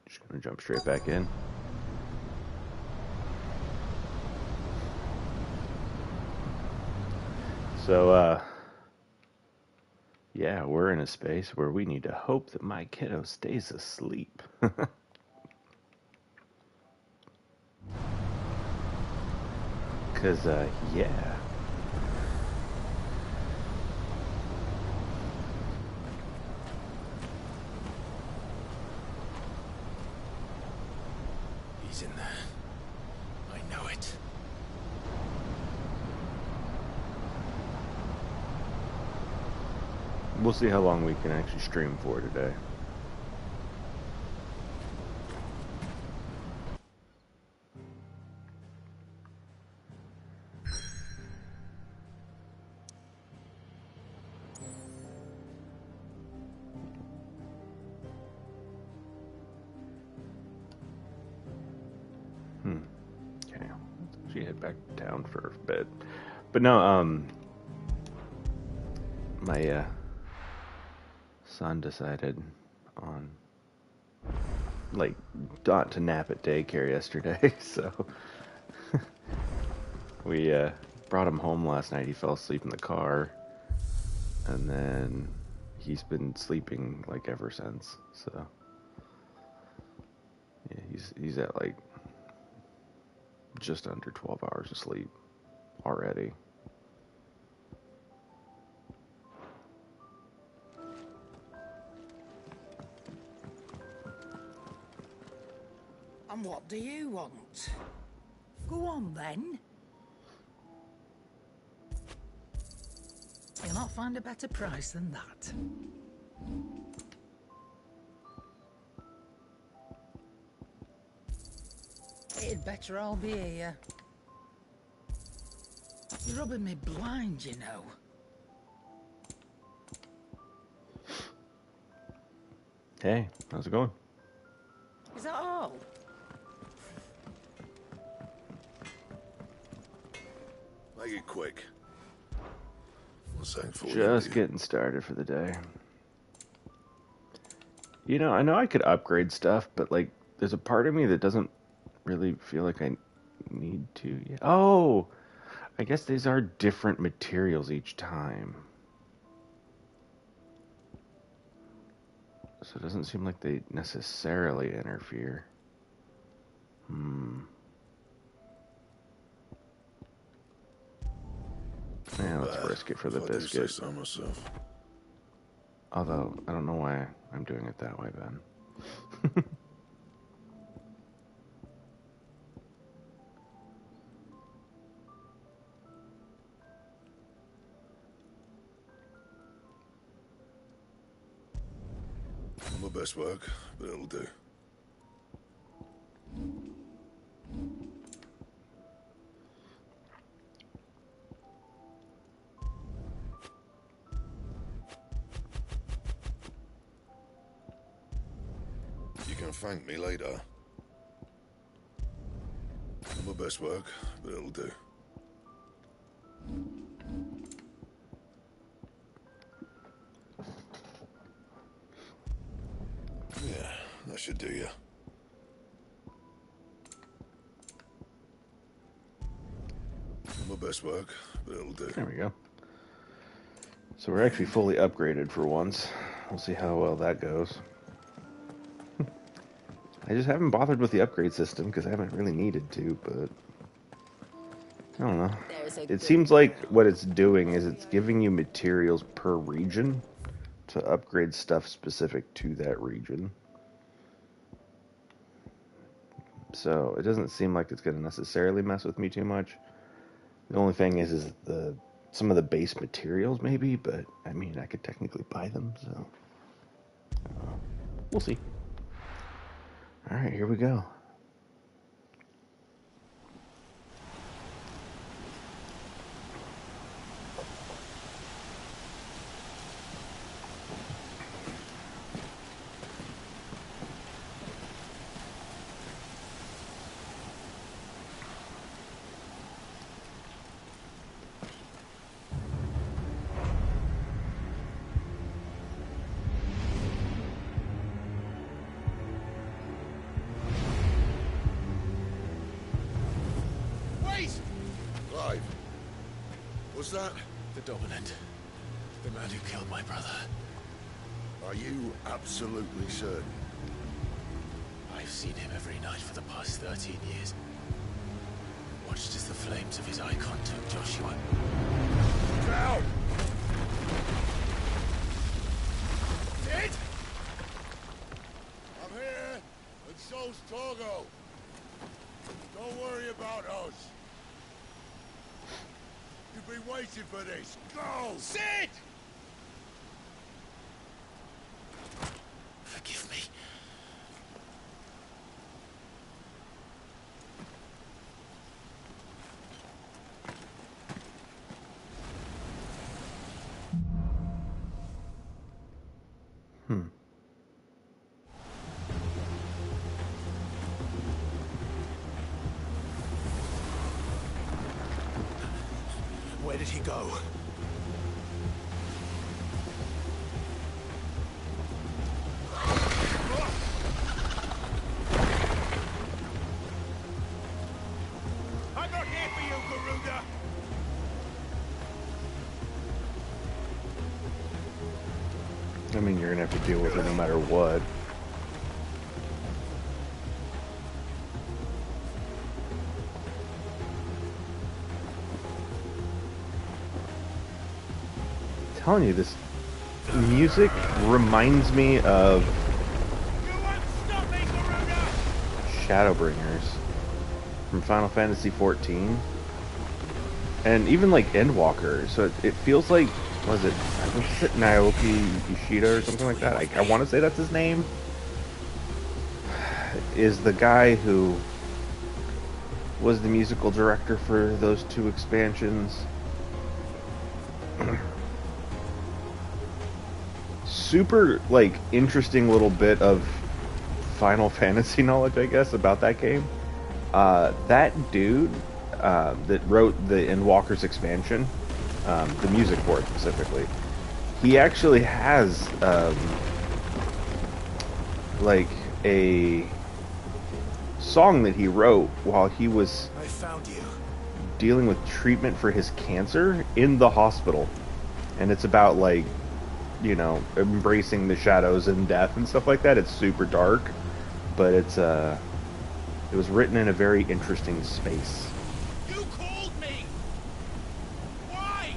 Just gonna jump straight back in. So, yeah, we're in a space where we need to hope that my kiddo stays asleep. Because, yeah. He's in there. I know it. We'll see how long we can actually stream for today. Okay. She head back down for a bit. But no, my son decided on like not to nap at daycare yesterday, so we brought him home last night. He fell asleep in the car, and then he's been sleeping like ever since. So yeah, he's at like just under 12 hours of sleep already. And what do you want? Go on, then. You'll not find a better price than that. It'd better all be here. You're rubbing me blind, you know. Hey, how's it going? Is that all? Make it quick. What's that for? Just getting started for the day. You know, I know I could upgrade stuff, but like, there's a part of me that doesn't really feel like I need to. Yeah. Oh, I guess these are different materials each time. So it doesn't seem like they necessarily interfere. Yeah, let's risk it for the biscuit. I do say so myself. Although, I don't know why I'm doing it that way, Ben. My best work, but it'll do. You can thank me later. My best work, but it'll do. Yeah, that should do you. My best work, but it'll do. There we go. So we're actually fully upgraded for once. We'll see how well that goes. I just haven't bothered with the upgrade system because I haven't really needed to, but I don't know. It seems like what it's doing is it's giving you materials per region to upgrade stuff specific to that region. So it doesn't seem like it's going to necessarily mess with me too much. The only thing is some of the base materials maybe, but I mean I could technically buy them, so we'll see. All right, here we go. was that? The Dominant. The man who killed my brother. Are you absolutely certain? I've seen him every night for the past 13 years. Watched as the flames of his icon took Joshua. Down! Dead? I'm here, and so's Torgo. Don't worry about us. You've been waiting for this. Go! Sid! Forgive me. Where did he go? I'm not here for you, Garuda! I mean, you're gonna have to deal with it no matter what. I'm telling you, this music reminds me of You won't stop me, Garuda! Shadowbringers from Final Fantasy XIV, and even like Endwalker. So it feels like, was it? I think it's Naoki Yoshida or something like that. I want to say that's his name. Is the guy who was the musical director for those two expansions. Super like interesting little bit of Final Fantasy knowledge, I guess, about that game. That dude that wrote the Endwalker's expansion, the music for it specifically, he actually has like a song that he wrote while he was I found you. dealing with treatment for his cancer in the hospital. And it's about, like, you know, embracing the shadows and death and stuff like that. It's super dark, but it was written in a very interesting space. You called me! Why?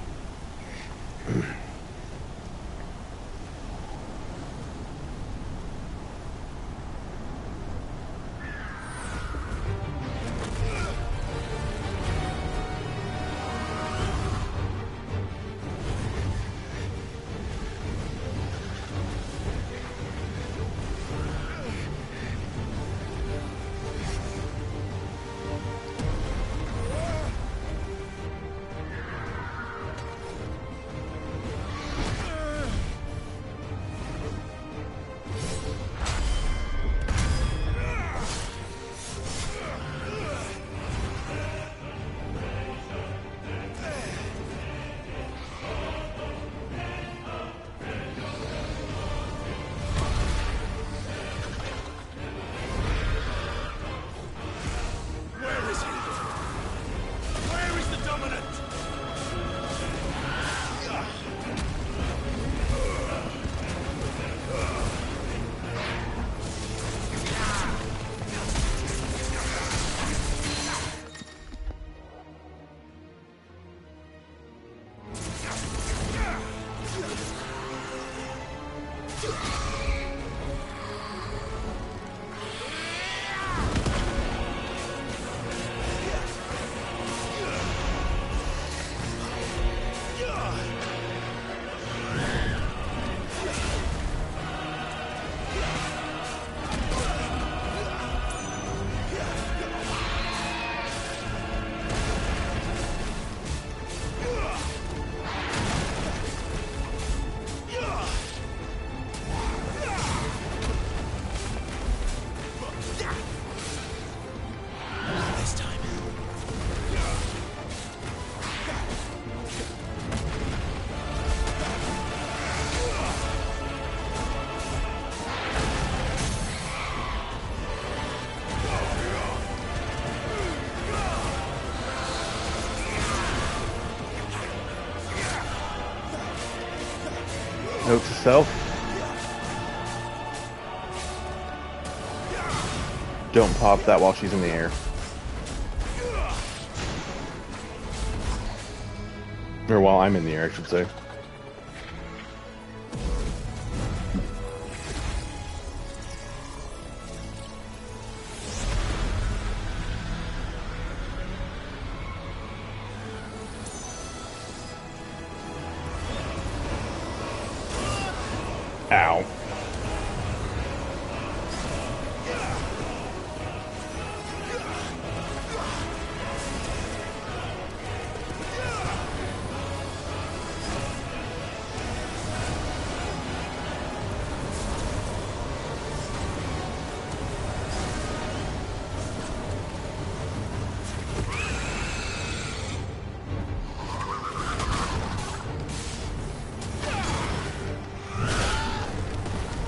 Note to self. Don't pop that while she's in the air. Or while I'm in the air, I should say. Ow.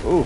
Ooh.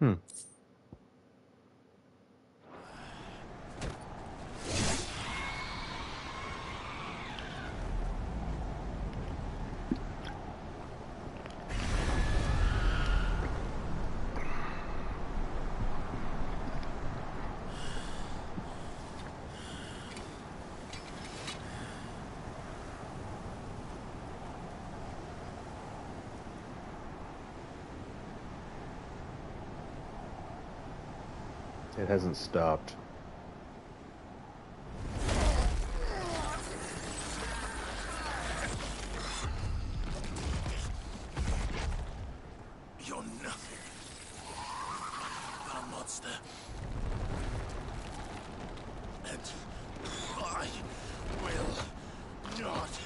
Hmm. It hasn't stopped. You're nothing but a monster. And I will not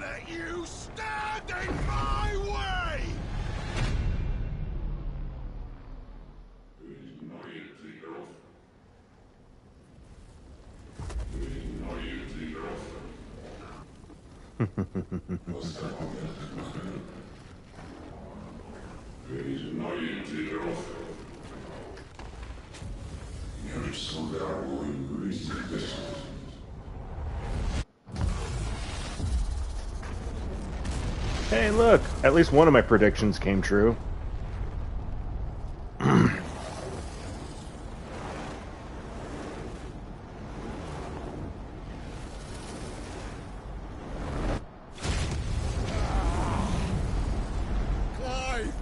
let you stand in my way! Hey, look! At least one of my predictions came true. Clive!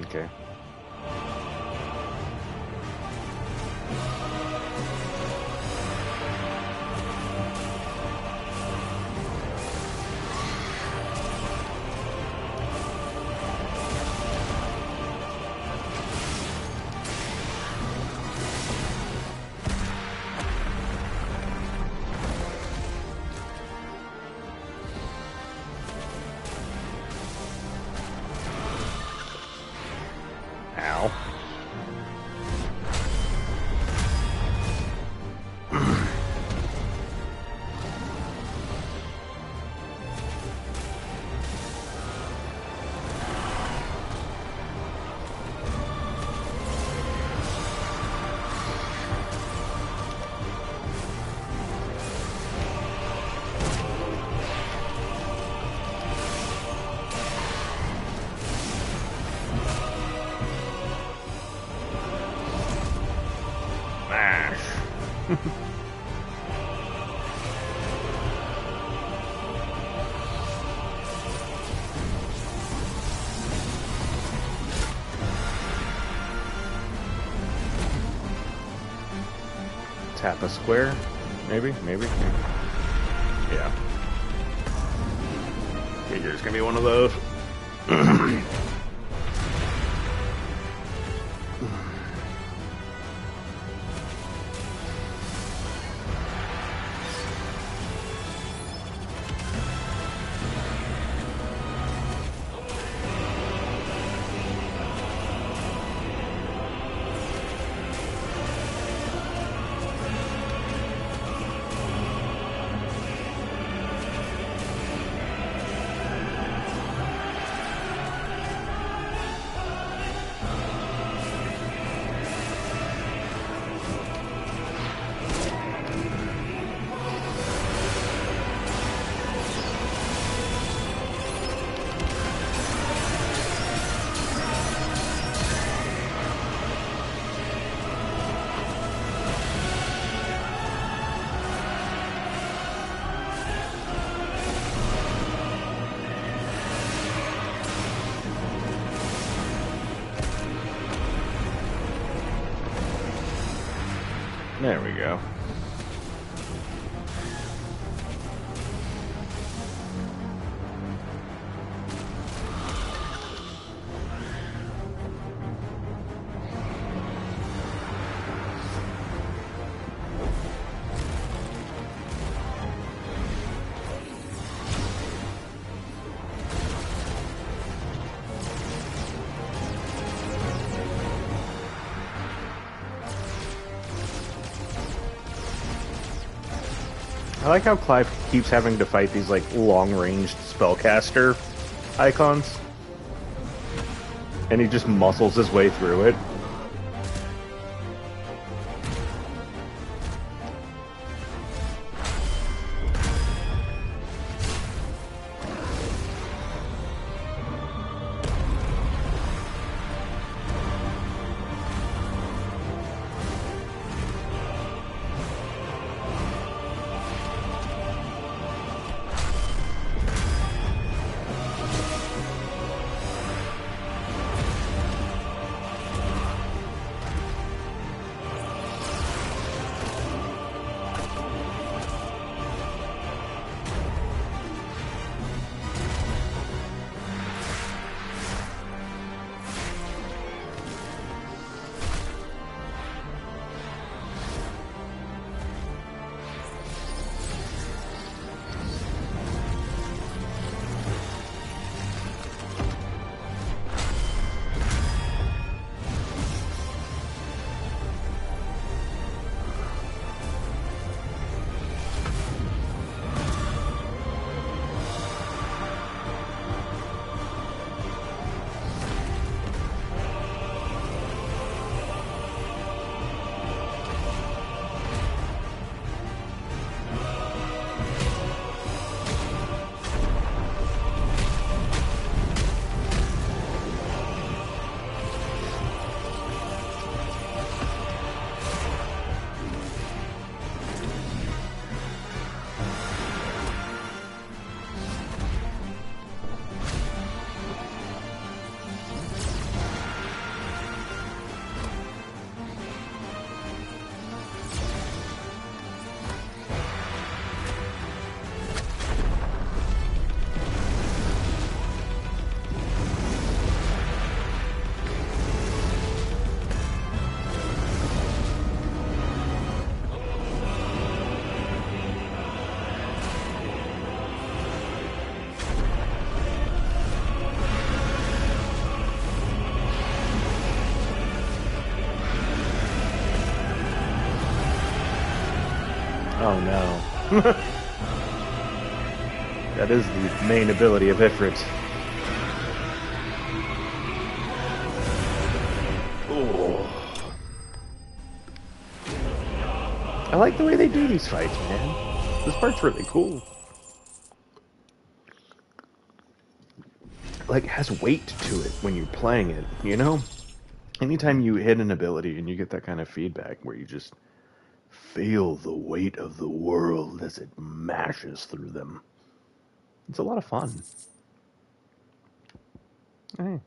Okay. Ow. Tap a square? Maybe? Yeah. Figure it's gonna be one of those. There we go. I like how Clive keeps having to fight these, like, long-ranged spellcaster icons. And he just muscles his way through it. Oh no. That is the main ability of Ifrit. Oh. I like the way they do these fights, man. This part's really cool. Like, it has weight to it when you're playing it, you know? Anytime you hit an ability and you get that kind of feedback where you just feel the weight of the world as it mashes through them. It's a lot of fun. Hey.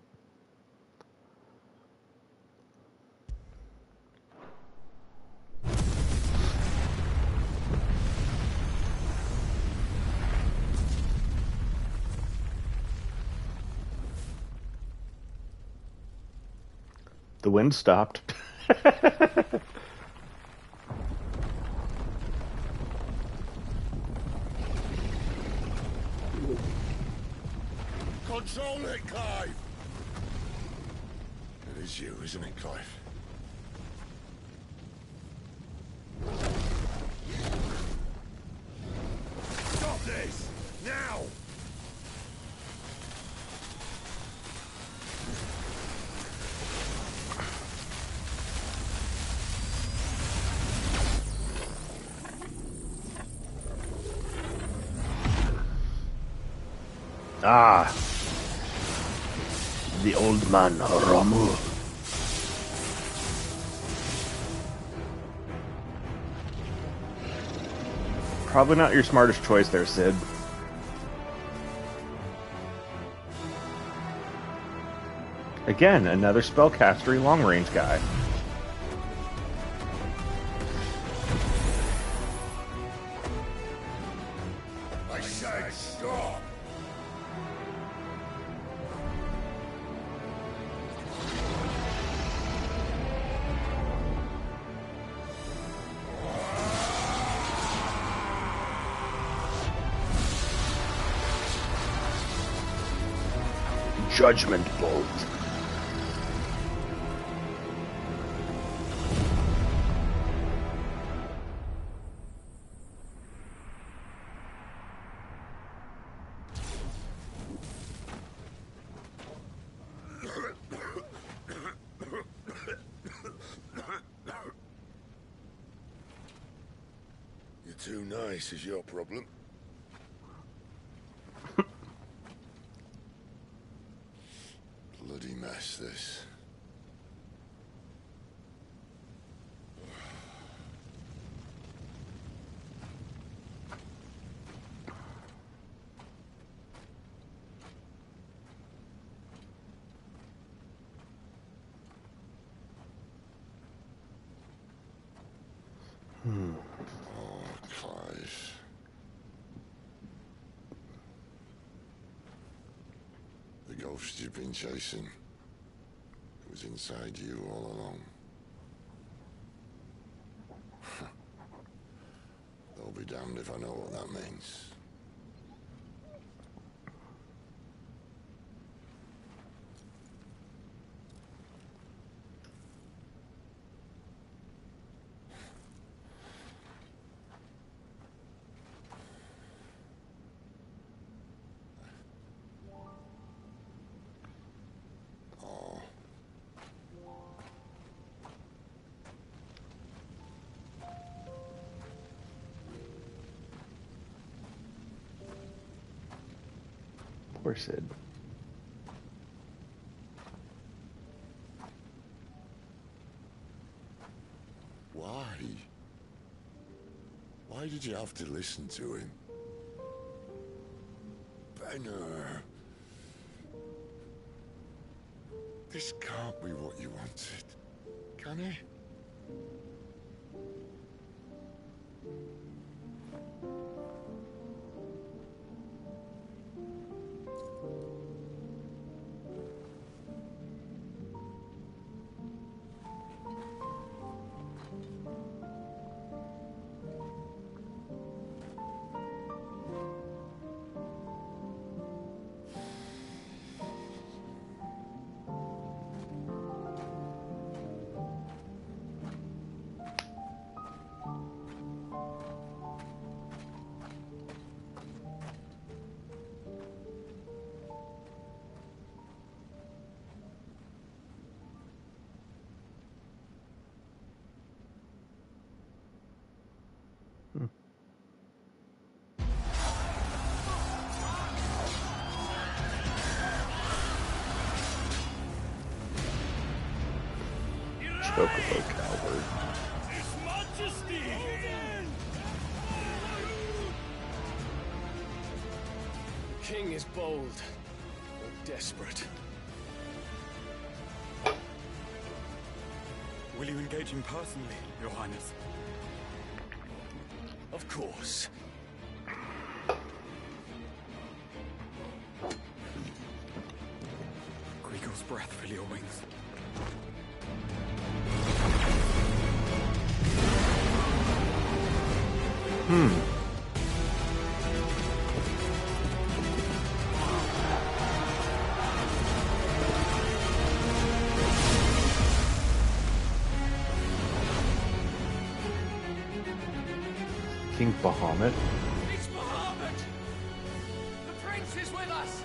The wind stopped. Control it, Clive! It is you, isn't it, Clive? Stop this! Now! Ah. The old man, Ramu. Probably not your smartest choice there, Sid. Again, another spellcastery long-range guy. I said stop! Judgment Bolt. You're too nice is your problem. Bloody mess, this. Oh, Clive. The ghost you've been chasing. It was inside you all along. I'll be damned if I know what that means. Oh. Poor Sid. Why? Why did you have to listen to him? Benner. This can't be what you wanted, can it? Chocobo Coward. His Majesty! The king is bold, or desperate. Will you engage him personally, Your Highness? Of course. Griegel's breath fill your wings. King Bahamut. It's Bahamut! The prince is with us!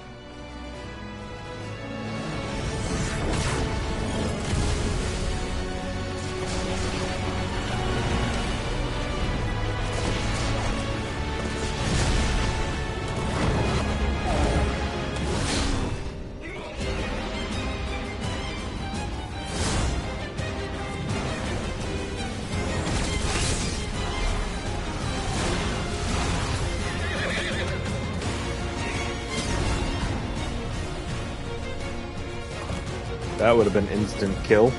That would have been instant kill.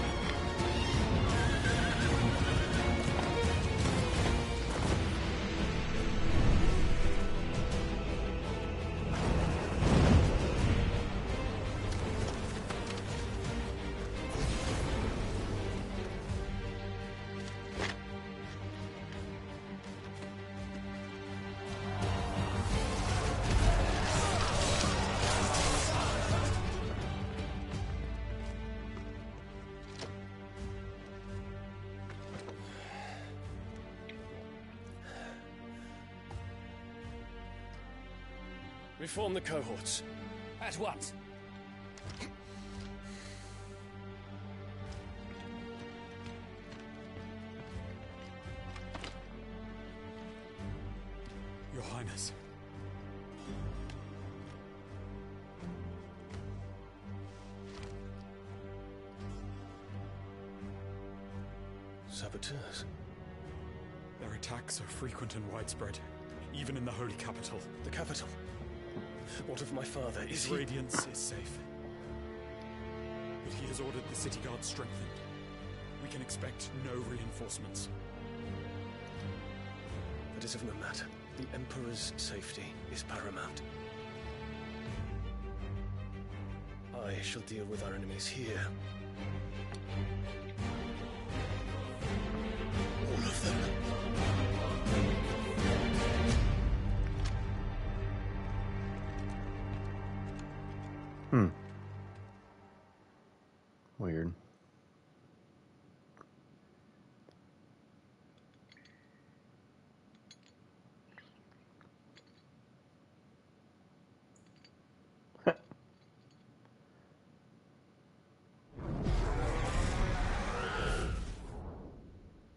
Reform the cohorts. At once. Your Highness. Saboteurs. Their attacks are frequent and widespread, even in the Holy Capital. The capital. What of my father? Is His he... radiance is safe. But he has ordered the city guard strengthened. We can expect no reinforcements. That is of no matter. The Emperor's safety is paramount. I shall deal with our enemies here. All of them. Weird.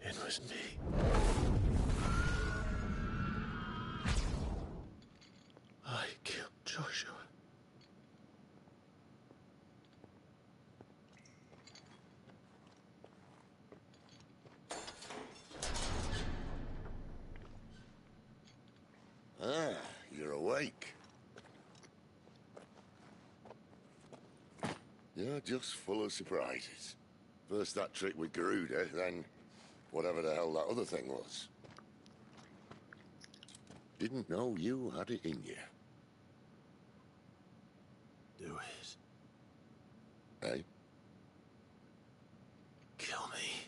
It was me. I killed Joshua. Ah, you're awake. You're just full of surprises. First that trick with Garuda, then whatever the hell that other thing was. Didn't know you had it in you. Do it. Eh? Kill me.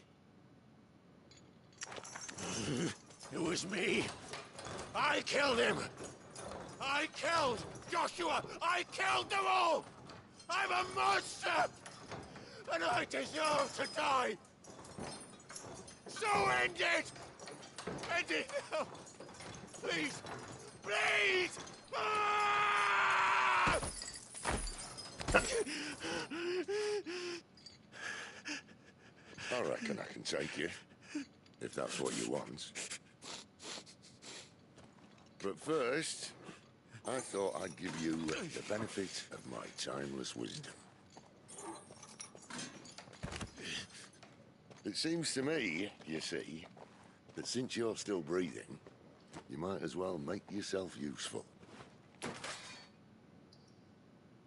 It was me. I killed him. I killed Joshua. I killed them all. I'm a monster. And I deserve to die. So end it. End it now. Please. Please. Ah! I reckon I can take you, if that's what you want. But first, I thought I'd give you the benefit of my timeless wisdom. It seems to me, you see, that since you're still breathing, you might as well make yourself useful.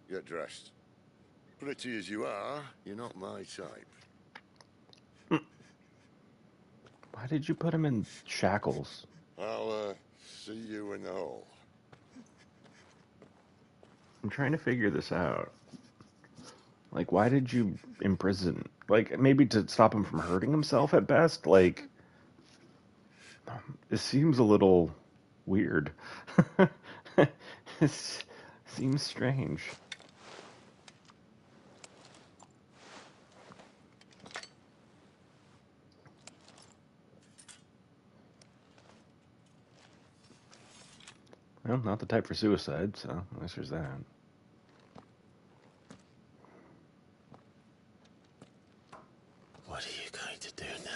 Get dressed. Pretty as you are, you're not my type. Why did you put him in shackles? I'll, see you in the hall. I'm trying to figure this out. Like, why did you imprison? Like, maybe to stop him from hurting himself at best? Like, it seems a little weird. It seems strange. Well, not the type for suicide, so at least there's that. What are you going to do now?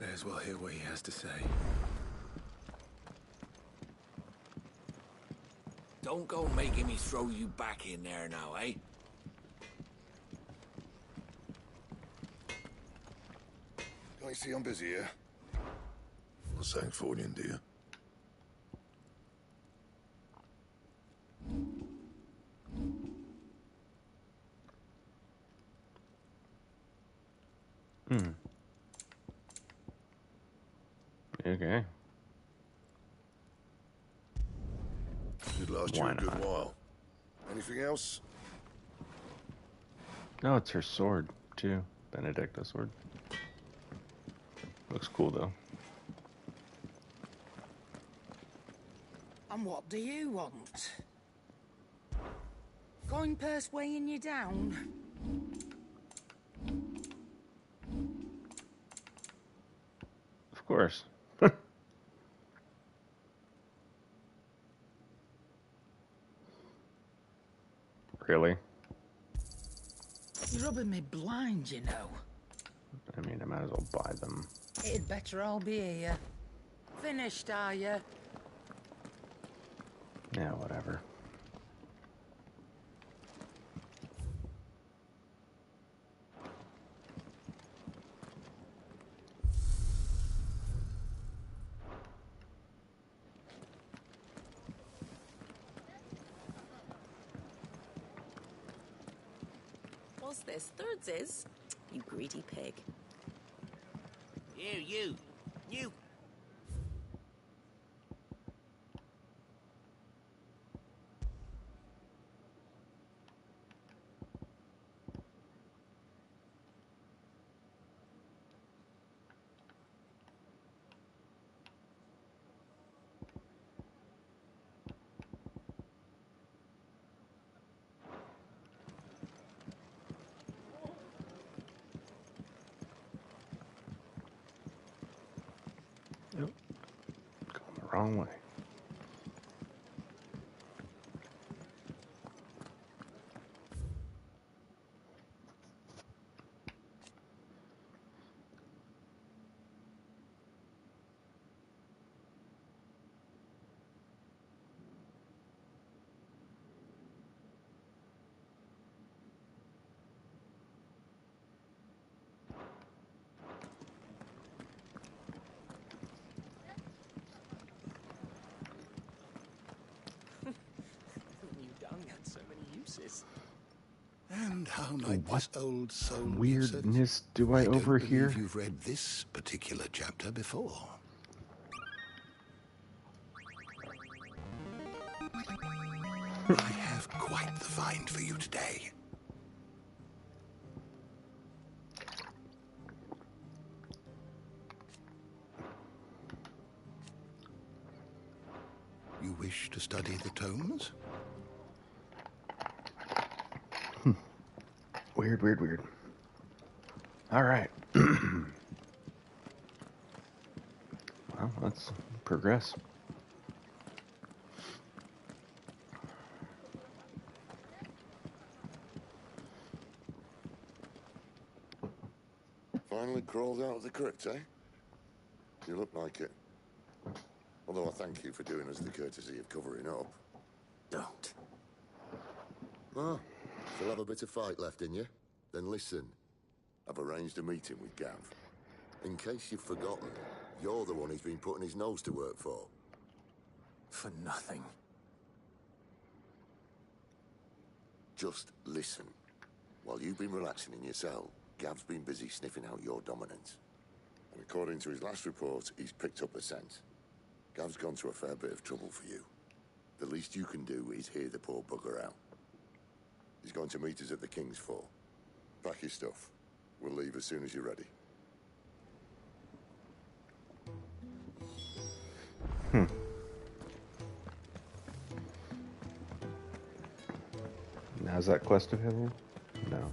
May as well hear what he has to say. Don't go making me throw you back in there now, eh? Don't you see I'm busy here? Not saying for you, do you? Okay. Should last you Why a good not? while. Anything else? No, it's her sword, too. Benedicta's sword. Looks cool, though. And what do you want? Coin purse weighing you down? Of course. Really? You're rubbing me blind, you know. I mean, I might as well buy them. It'd better all be here. Finished, are you? Yeah, whatever. What's this? Thirds is? You greedy pig. You! Yep. Going the wrong way. New dung had so many uses. And how might What this old soul be of service? weirdness do I don't overhear? believe you've read this particular chapter before. I have quite the find for you today. You wish to study the tomes? Weird. All right. Well, let's progress. Finally crawled out of the crypt, eh? You look like it. Although I thank you for doing us the courtesy of covering up. Don't. Ah, still have a bit of fight left in you? Then listen. I've arranged a meeting with Gav. In case you've forgotten, you're the one he's been putting his nose to work for. For nothing. Just listen. While you've been relaxing in your cell, Gav's been busy sniffing out your dominance. And according to his last report, he's picked up the scent. Gav's gone to a fair bit of trouble for you. The least you can do is hear the poor bugger out. He's going to meet us at the King's Fall. Pack your stuff. We'll leave as soon as you're ready. Now is that quest available? No.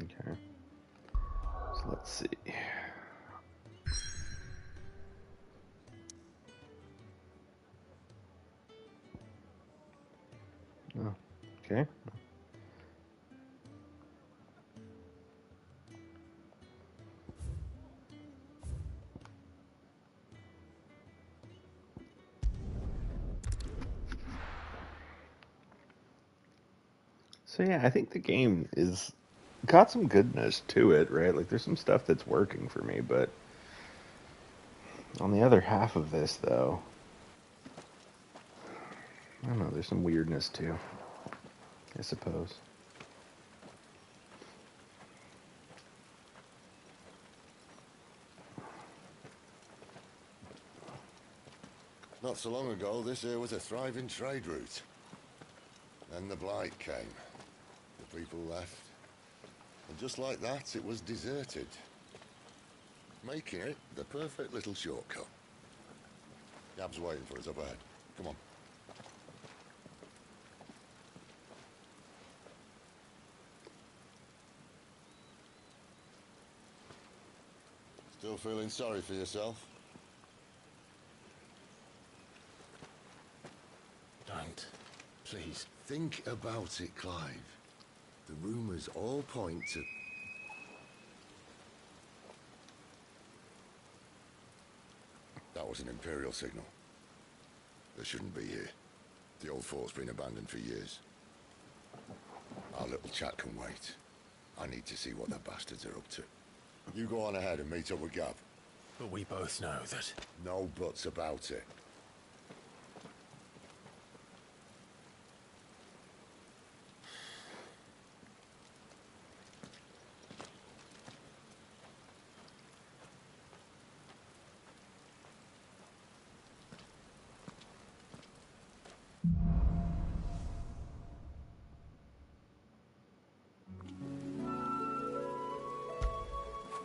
Okay. So let's see. Oh, okay. So yeah, I think the game is got some goodness to it, right? Like there's some stuff that's working for me, but on the other half of this though, I don't know, there's some weirdness too, I suppose. Not so long ago, this here was a thriving trade route. Then the Blight came. The people left. And just like that, it was deserted. Making it the perfect little shortcut. Gab's waiting for us up ahead. Come on. Still feeling sorry for yourself? Don't. Please. Think about it, Clive. The rumors all point to... That was an Imperial signal. They shouldn't be here. The old fort's been abandoned for years. Our little chat can wait. I need to see what the bastards are up to. You go on ahead and meet up with Gav. But we both know that... No buts about it.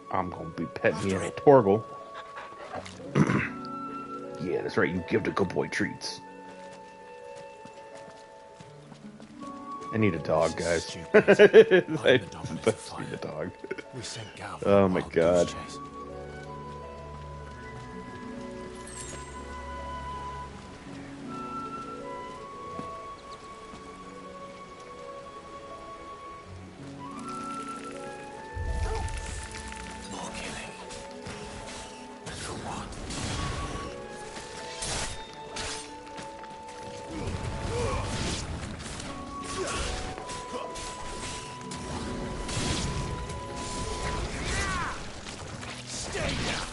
I'm gonna be petting me in a Torgal. Yeah, that's right, you give the good boy treats. I need a dog, guys. I must need a dog. We sent Gav Oh my god. More killing. And for what? Stay down!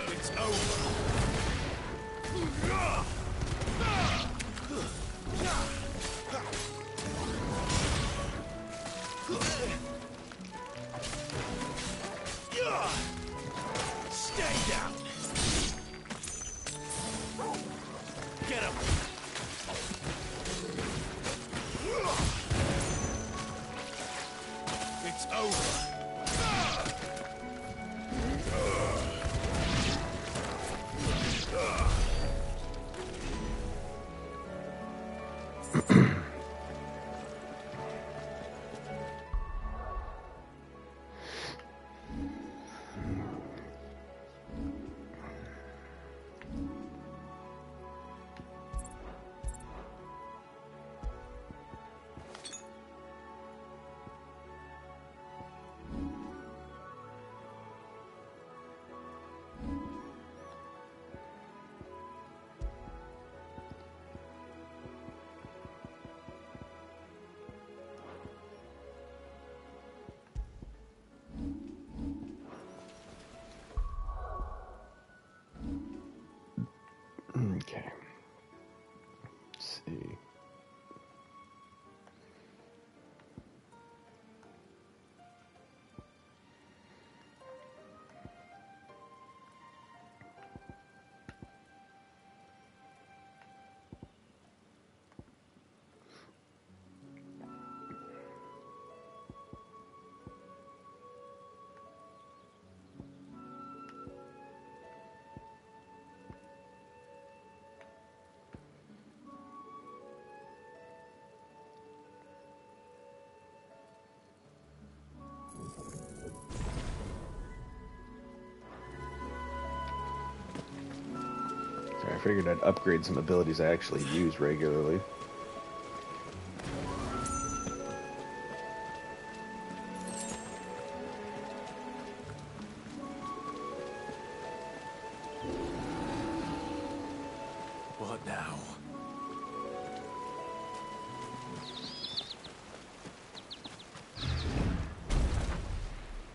It's over. Stay down! Get him! It's over. Okay. Let's see. I figured I'd upgrade some abilities I actually use regularly. What now?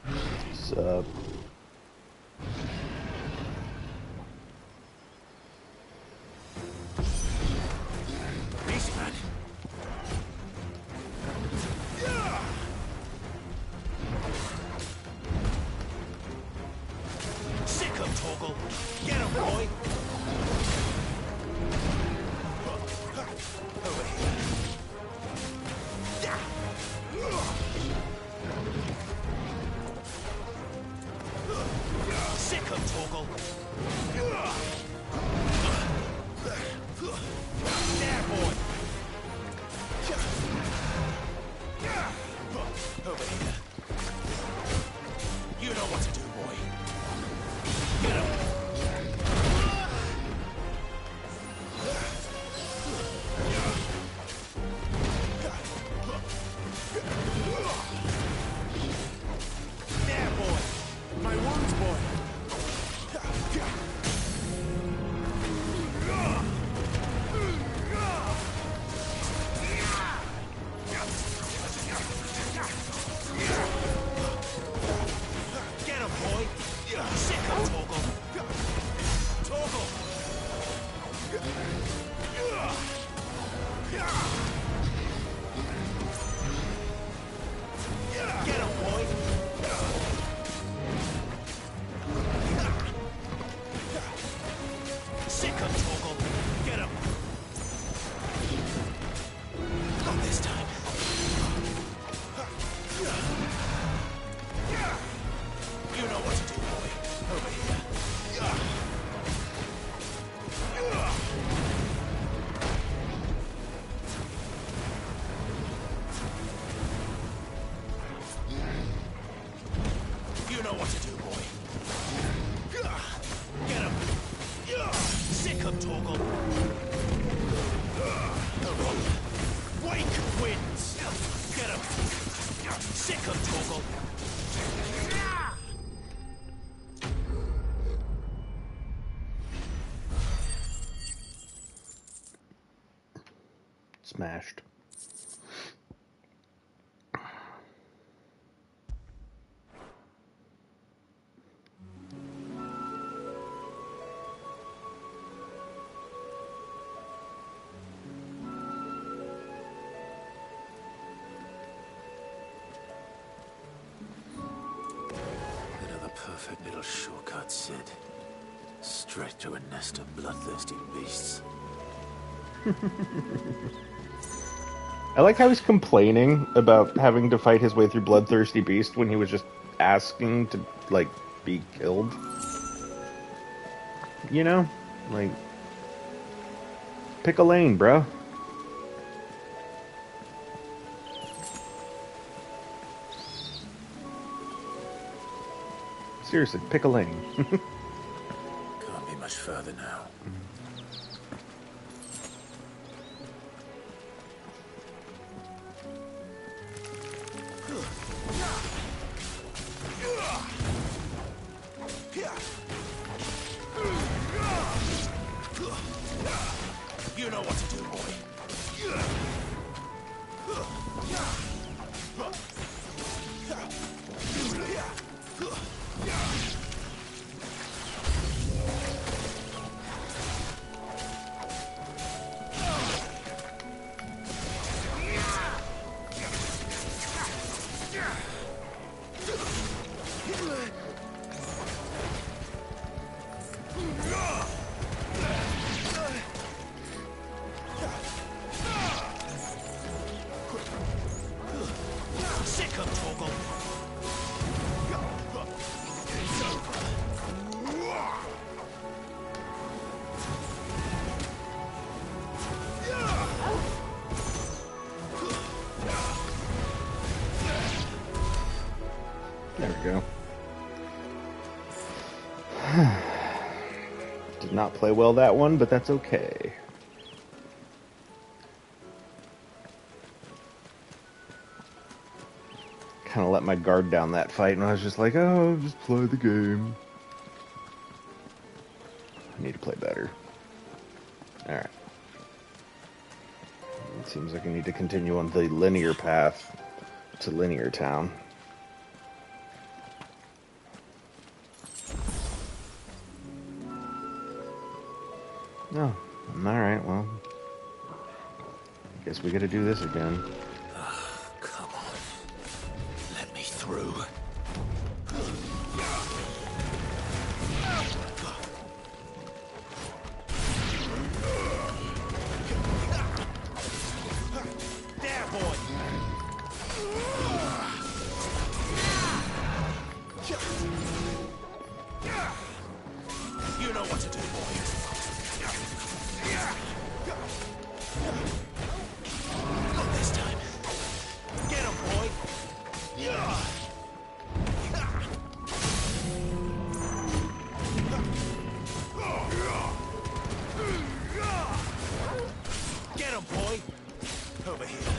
What's up? Smashed. Another perfect little shortcut, Sid. Straight to a nest of bloodthirsty beasts. I like how he's complaining about having to fight his way through bloodthirsty beast when he was just asking to, like, be killed. You know? Like, pick a lane, bro. Seriously, pick a lane. Can't be much further now. You know what to do, boy. Sick of Torgal. There we go. Did not play well that one, but that's okay. Kind of let my guard down that fight, and I was just like, oh, just play the game. I need to play better. Alright. It seems like I need to continue on the linear path to Linear Town. Oh, alright, well. I guess we gotta do this again. Come on. Let me through. There, boy. You know what to do, boy. Not this time. Get him, boy. Get him, boy. Over here.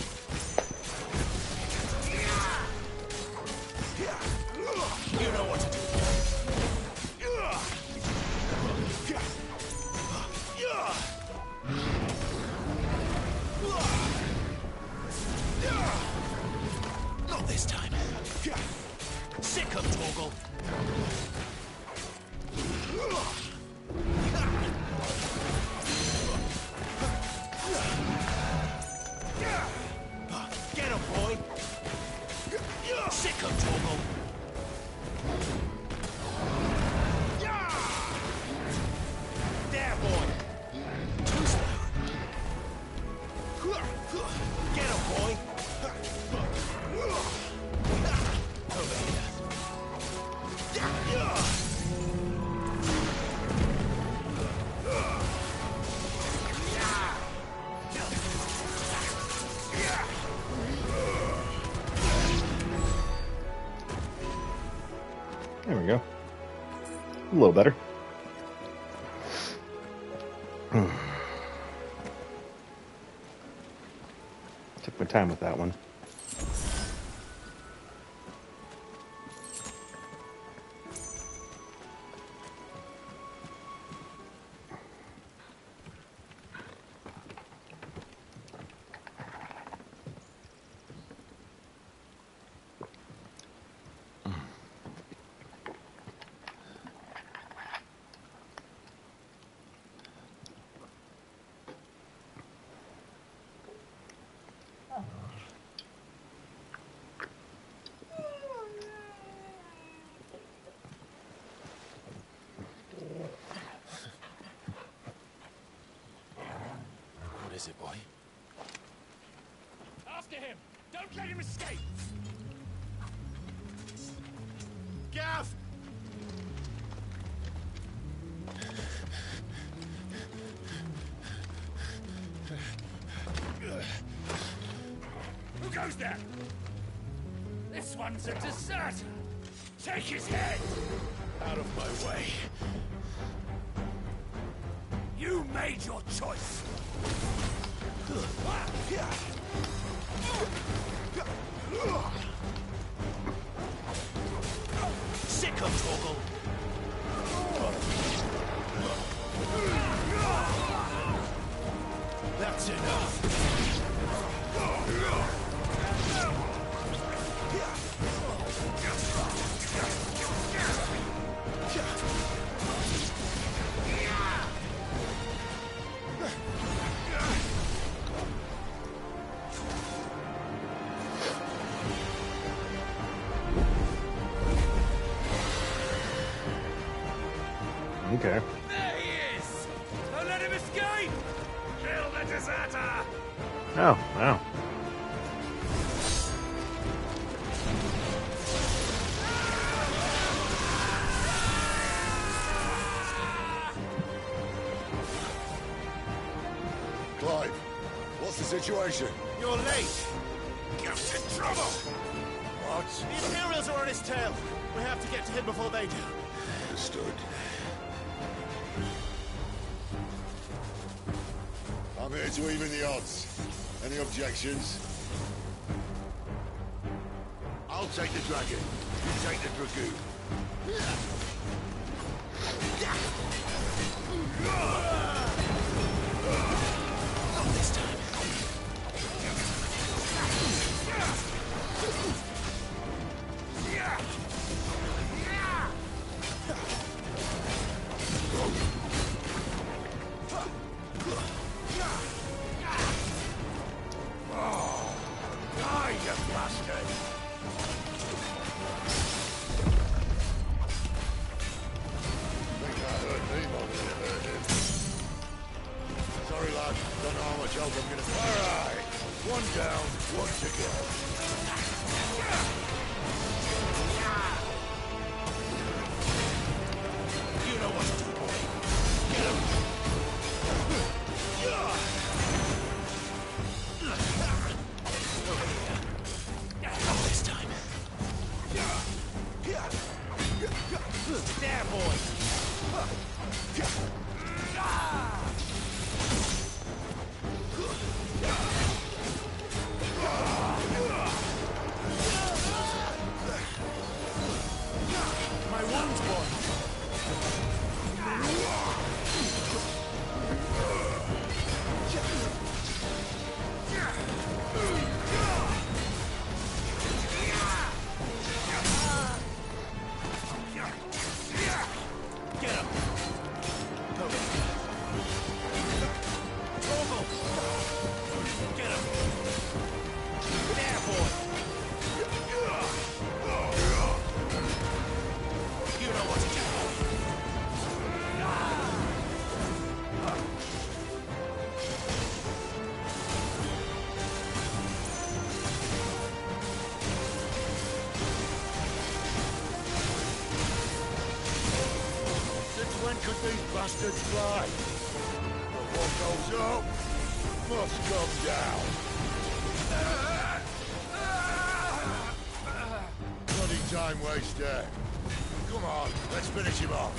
You know what to do, boy. Not this time. Sick of Torgal. Get him, boy. Sick of Torgal. There, boy. Too slow. Get him, boy. Over here. There we go. A little better. Took my time with that one. What is it, boy? After him! Don't let him escape! Gav! Who goes there? This one's a deserter! Take his head! Out of my way. You made your choice! Sick of Torgal. That's enough. Okay. There he is! Don't let him escape! Kill the deserter! Oh, wow. Clive, what's the situation? You're late. Just in trouble. What? The Imperials are on his tail. We have to get to him before they do. Understood. I'm here to even the odds. Any objections? I'll take the dragon. You take the dragoon. Not this time. Die, you bastard! Think that hurt me more than it hurt him. Sorry, lad. Don't know how much help I'm gonna... Alright! One down, one to go. You know what to do, boy. Get him! Not this time. There, boy! My wounds, boy! Get him! Torval! Get him! There, boy! You know what to do. Since when could these bastards fly? But what goes up must come down. Bloody time waster. Come on, let's finish him off.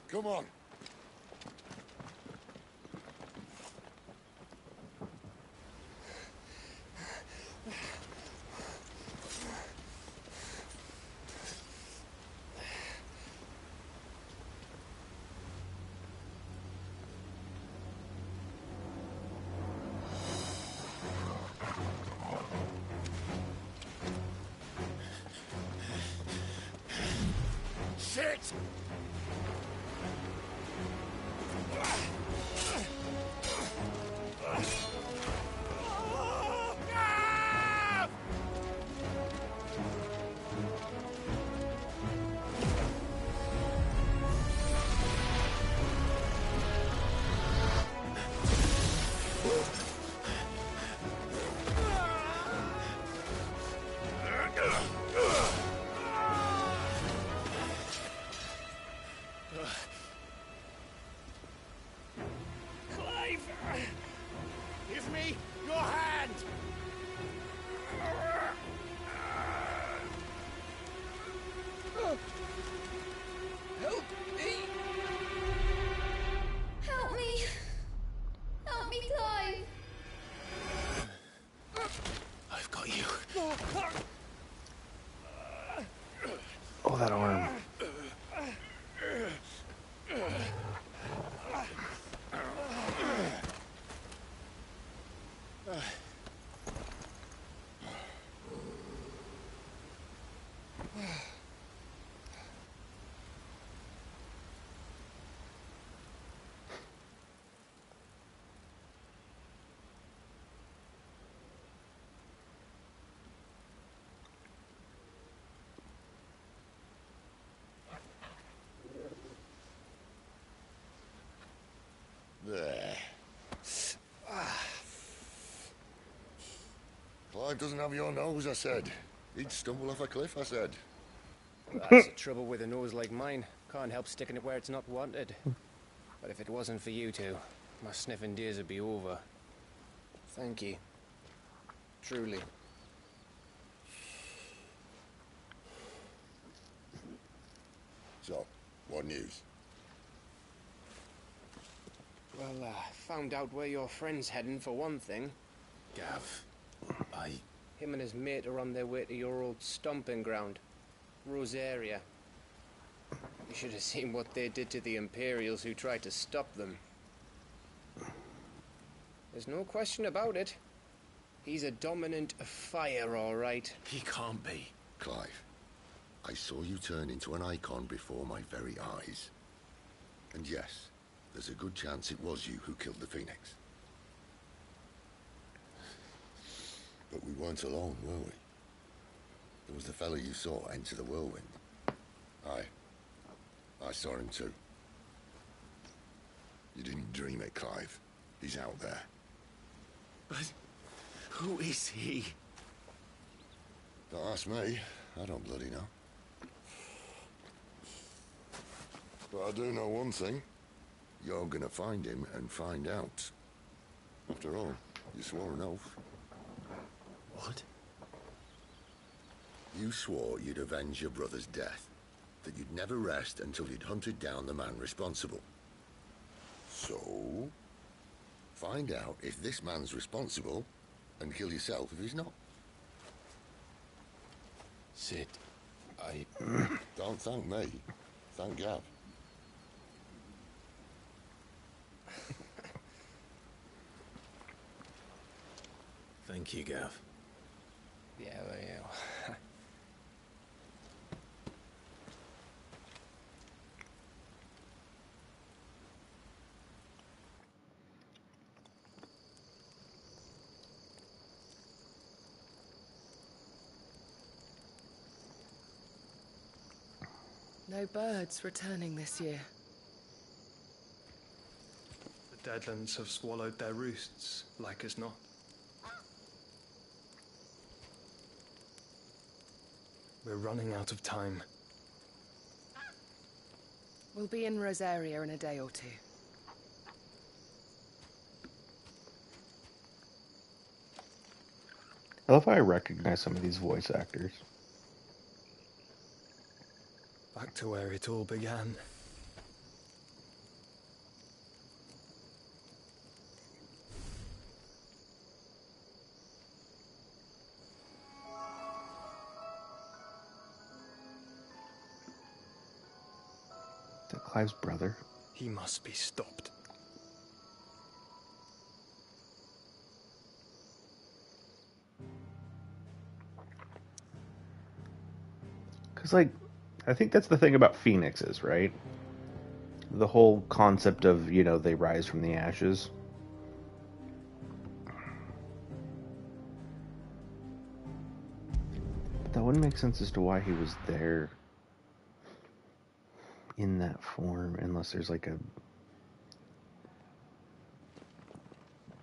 Come on. Shit! Give me your hand! Help me! Help me! Help me, Clive! I've got you. There. Clive doesn't have your nose, I said. He'd stumble off a cliff, I said. That's the trouble with a nose like mine. Can't help sticking it where it's not wanted. But if it wasn't for you two, my sniffing days would be over. Thank you. Truly. So, what news? Well, found out where your friend's heading for one thing. Gav, Him and his mate are on their way to your old stomping ground, Rosaria. You should have seen what they did to the Imperials who tried to stop them. There's no question about it. He's a dominant of fire, all right. he can't be. Clive, I saw you turn into an icon before my very eyes. And yes, there's a good chance it was you who killed the Phoenix. But we weren't alone, were we? There was the fellow you saw enter the whirlwind. I saw him too. You didn't dream it, Clive. He's out there. But who is he? Don't ask me. I don't bloody know. But I do know one thing. You're gonna find him and find out. After all, you swore an oath. What? You swore you'd avenge your brother's death. That you'd never rest until you'd hunted down the man responsible. So, find out if this man's responsible and kill yourself if he's not. Sid, Don't thank me. Thank Gav. Thank you, Gav. Yeah, well, yeah. No birds returning this year. The Deadlands have swallowed their roosts, like as not. We're running out of time. We'll be in Rosaria in a day or two. I love how I recognize some of these voice actors. Back to where it all began. Is that Clive's brother? He must be stopped. Because, like, I think that's the thing about phoenixes, right? The whole concept of, you know, they rise from the ashes. But that wouldn't make sense as to why he was there in that form, unless there's like a...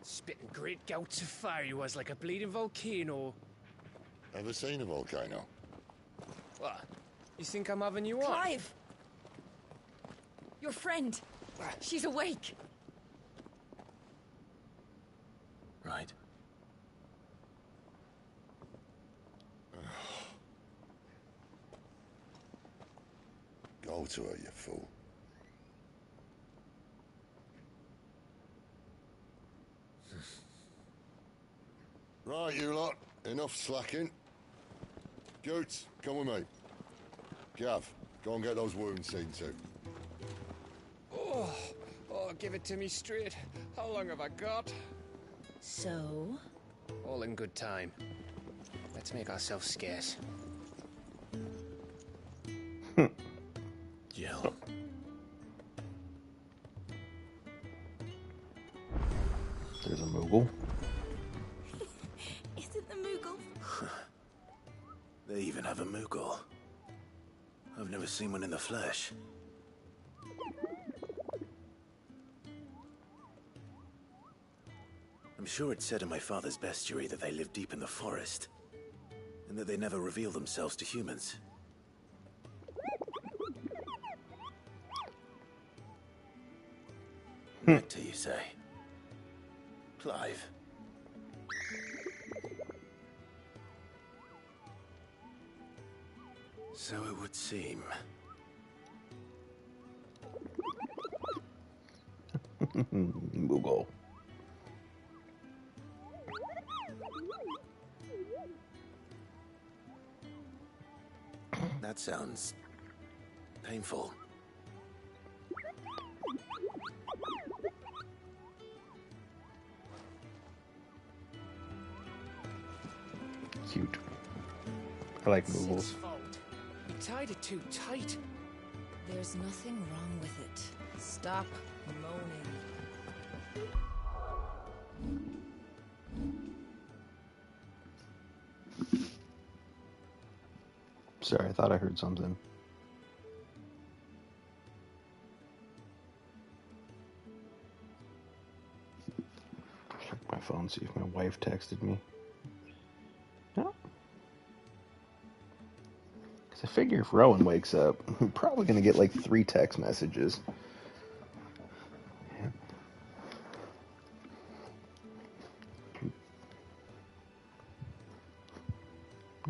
Spitting great gouts of fire he was, like a bleeding volcano. Ever seen a volcano? What? You think I'm having you on? Clive! Your friend. She's awake. Right. Go to her, you fool. Right, you lot. Enough slacking. Goots, come with me. Gav, go and get those wounds seen to. Oh, give it to me straight. How long have I got? So, All in good time. Let's make ourselves scarce. Jill. There's a Moogle. Is it the Moogle? They even have a Moogle. I've never seen one in the flesh. I'm sure it said in my father's bestiary that they live deep in the forest, and that they never reveal themselves to humans. Nectar, you say? Clive. So it would seem. Moogle. That sounds painful. Cute. I like Sid's Moogles. fault. You tied it too tight. There's nothing wrong with it. Stop moaning. Sorry, I thought I heard something. Check my phone, see if my wife texted me. No. Because I figure if Rowan wakes up, I'm probably going to get like 3 text messages.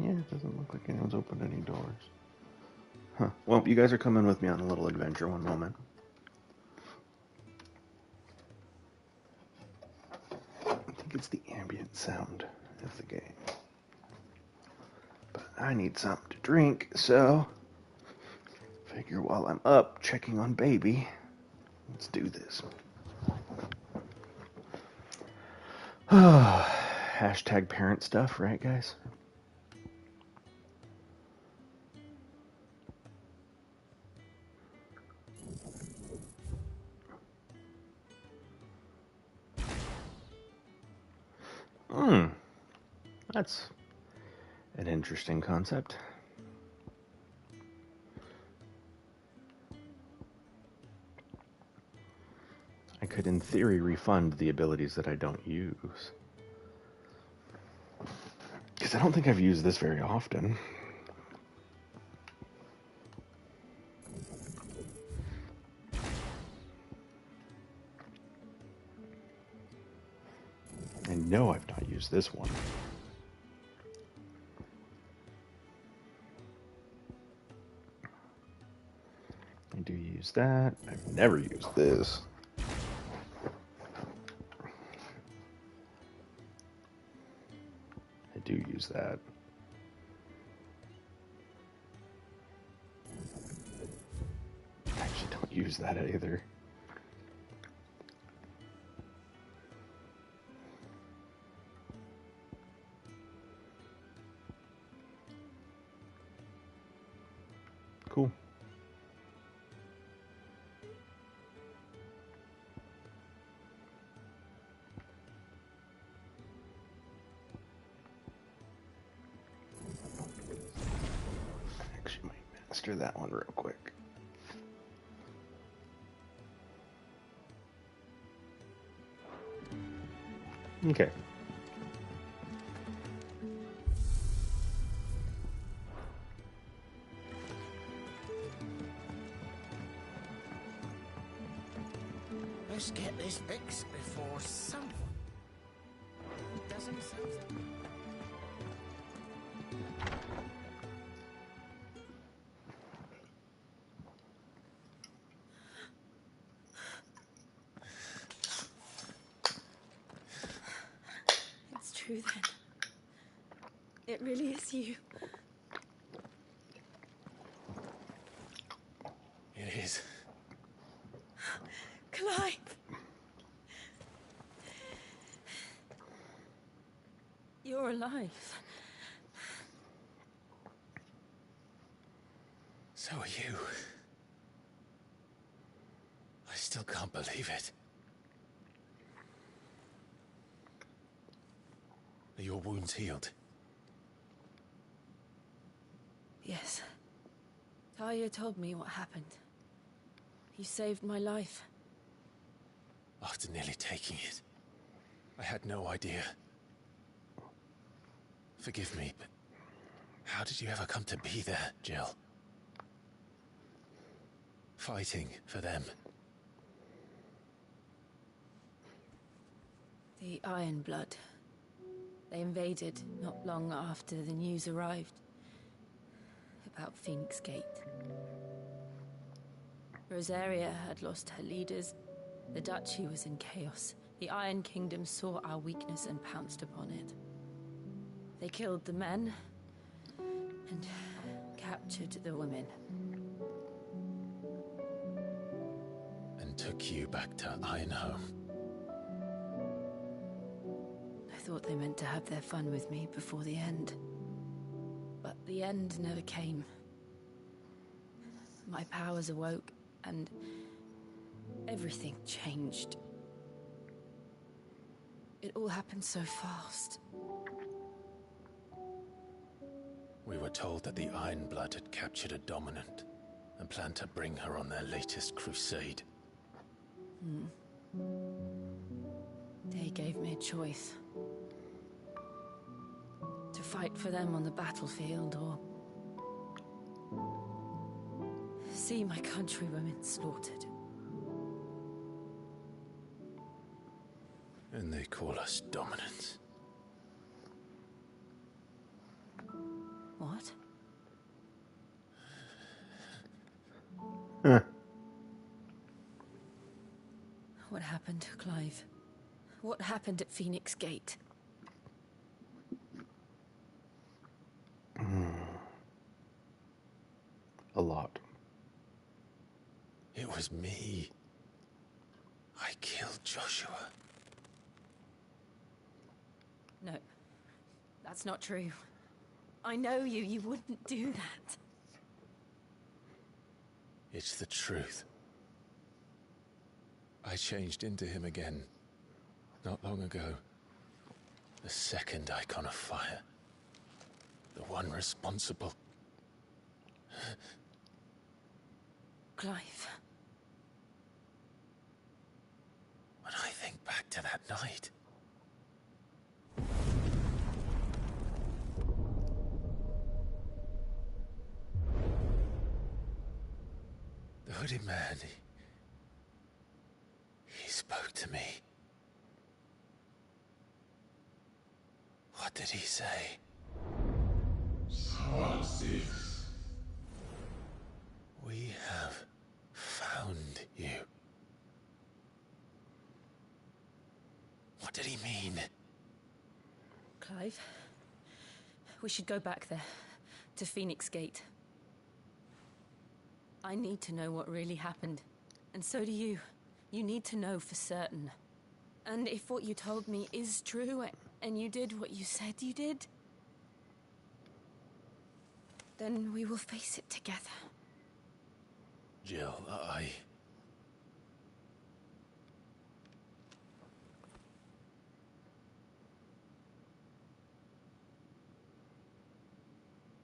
Yeah, it doesn't look like anyone's opened any doors. Huh. Well, you guys are coming with me on a little adventure. One moment. I think it's the ambient sound of the game. But I need something to drink, so figure while I'm up checking on baby, let's do this. Hashtag parent stuff, right, guys? That's an interesting concept. I could, in theory, refund the abilities that I don't use. Because I don't think I've used this very often. I know I've not used this one. I do use that. I've never used this. I do use that. I actually don't use that either. Cool. Actually, might master that one real quick. Okay. Let's get this fixed before someone does themselves. It's true then. It really is you. It is. Clive! You're alive. So are you. I still can't believe it. Are your wounds healed? Yes. Talia told me what happened. You saved my life. After nearly taking it, I had no idea. Forgive me, but how did you ever come to be there, Jill? Fighting for them. The Iron Blood. They invaded not long after the news arrived about Phoenix Gate. Rosaria had lost her leaders. The Duchy was in chaos. The Iron Kingdom saw our weakness and pounced upon it. They killed the men and captured the women. And took you back to Ironhome. I thought they meant to have their fun with me before the end. But the end never came. My powers awoke, and everything changed. It all happened so fast. We were told that the Iron Blood had captured a dominant and planned to bring her on their latest crusade. They gave me a choice. To fight for them on the battlefield, or see my countrywomen slaughtered. And they call us dominants. What? Huh. What happened, Clive? What happened at Phoenix Gate? A lot. It was me. I killed Joshua. No, that's not true. I know you. You wouldn't do that. It's the truth. I changed into him again, not long ago. The second icon of fire. The one responsible. Clive. When I think back to that night... The hooded man, he spoke to me. What did he say? Six. We have found you. What did he mean? Clive, we should go back there, to Phoenix Gate. I need to know what really happened. And so do you. You need to know for certain. And if what you told me is true, and you did what you said you did, then we will face it together. Jill,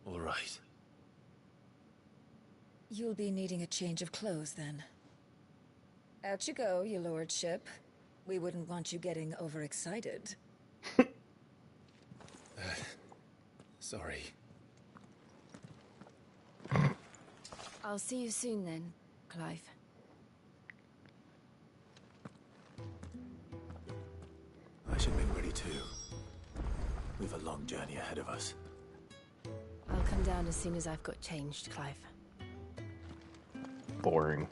All right. You'll be needing a change of clothes, then. Out you go, your lordship. We wouldn't want you getting overexcited. Sorry. I'll see you soon then, Clive. I should make ready too. We've a long journey ahead of us. I'll come down as soon as I've got changed, Clive. Boring.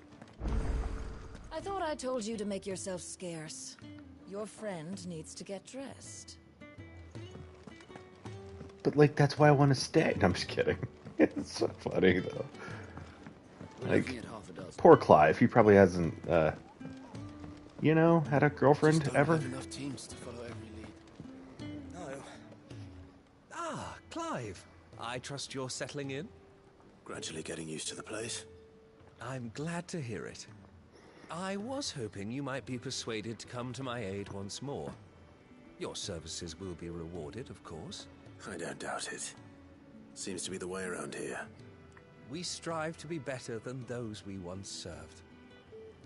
I thought I told you to make yourself scarce. Your friend needs to get dressed. But, like, that's why I want to stay. No, I'm just kidding. It's so funny, though. Like, poor Clive. He probably hasn't, you know, had a girlfriend ever. Enough teams to follow every lead. No. Clive, I trust you're settling in? Gradually getting used to the place. I'm glad to hear it. I was hoping you might be persuaded to come to my aid once more. Your services will be rewarded, of course. I don't doubt it. Seems to be the way around here. We strive to be better than those we once served.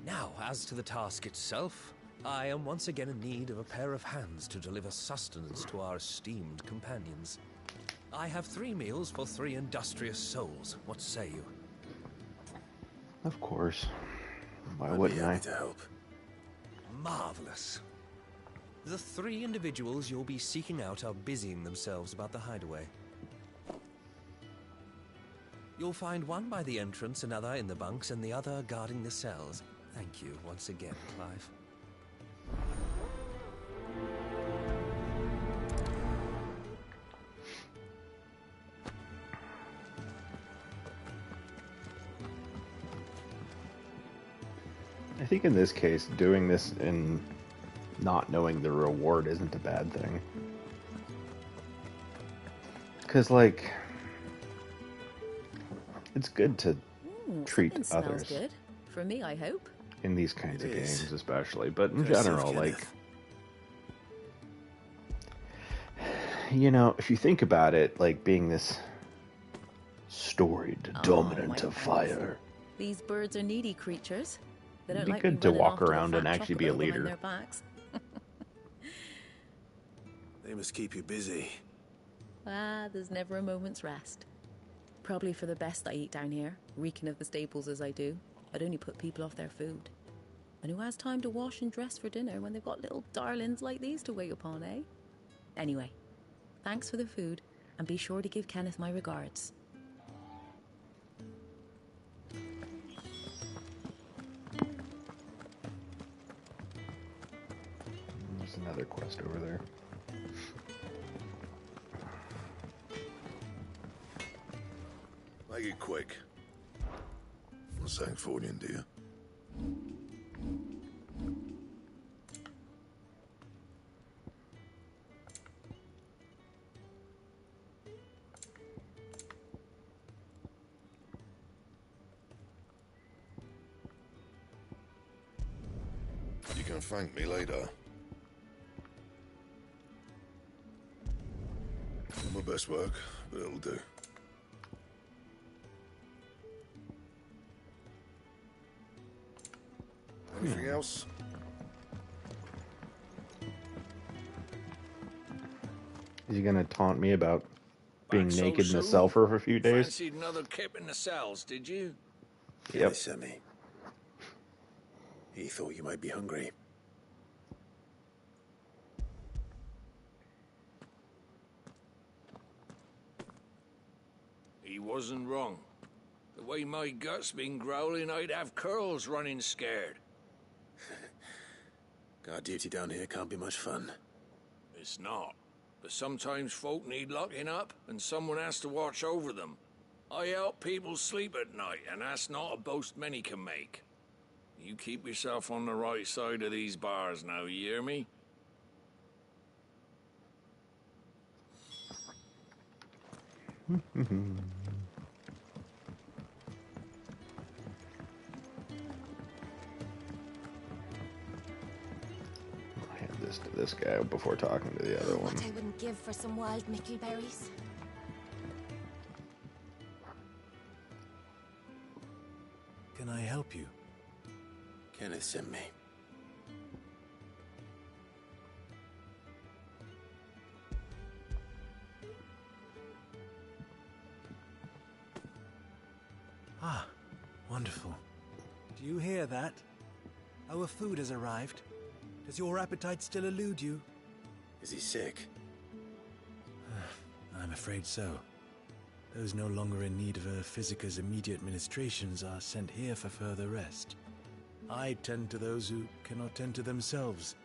Now, as to the task itself, I am once again in need of a pair of hands to deliver sustenance to our esteemed companions. I have 3 meals for 3 industrious souls. What say you? Of course. Why I'd wouldn't be I? happy to help. Marvelous. The 3 individuals you'll be seeking out are busying themselves about the hideaway. You'll find one by the entrance, another in the bunks, and the other guarding the cells. Thank you once again, Clive. I think in this case, doing this and not knowing the reward isn't a bad thing. Because, like, it's good to treat Something others. smells good. For me, I hope. In these kinds of It is. games, especially. But in Curse of general, like, Kenneth. you know, if you think about it, like being this storied dominant my of fire. These birds are needy creatures. They don't It'd be like good me to running walk off to around a and fat actually be a chocobo behind leader. their backs. They must keep you busy. There's never a moment's rest. Probably for the best I eat down here, reeking of the staples as I do. I'd only put people off their food. And who has time to wash and dress for dinner when they've got little darlings like these to wait upon, eh? Anyway, thanks for the food, and be sure to give Kenneth my regards. There's another quest over there. Make it quick. I'm saying Fordian, do you? You can thank me later. Not my best work, but it'll do. Anything else? Is he gonna taunt me about being Back so naked in a soon? cell for a few days? Fancied another kip in the cells, did you? Yep. Sent me. He thought you might be hungry. He wasn't wrong. The way my gut's been growling, I'd have curls running scared. Guard duty down here can't be much fun. It's not. But sometimes folk need locking up, and someone has to watch over them. I help people sleep at night, and that's not a boast many can make. You keep yourself on the right side of these bars now, you hear me? I'll hand this to this guy before talking to the other one. What I wouldn't give for some wild mickleberries. Can I help you? Kenneth sent me. Ah, wonderful. Do you hear that? Our food has arrived. Does your appetite still elude you? Is he sick? I'm afraid so. Those no longer in need of a physicker's immediate ministrations are sent here for further rest. I tend to those who cannot tend to themselves,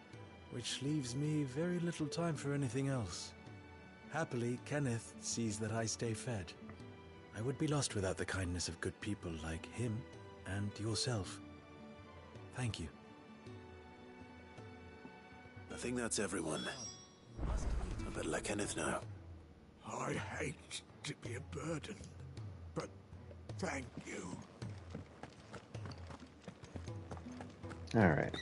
which leaves me very little time for anything else. Happily, Kenneth sees that I stay fed. I would be lost without the kindness of good people like him and yourself. Thank you. I think that's everyone. I better let Kenneth know. I hate to be a burden, but thank you. All right.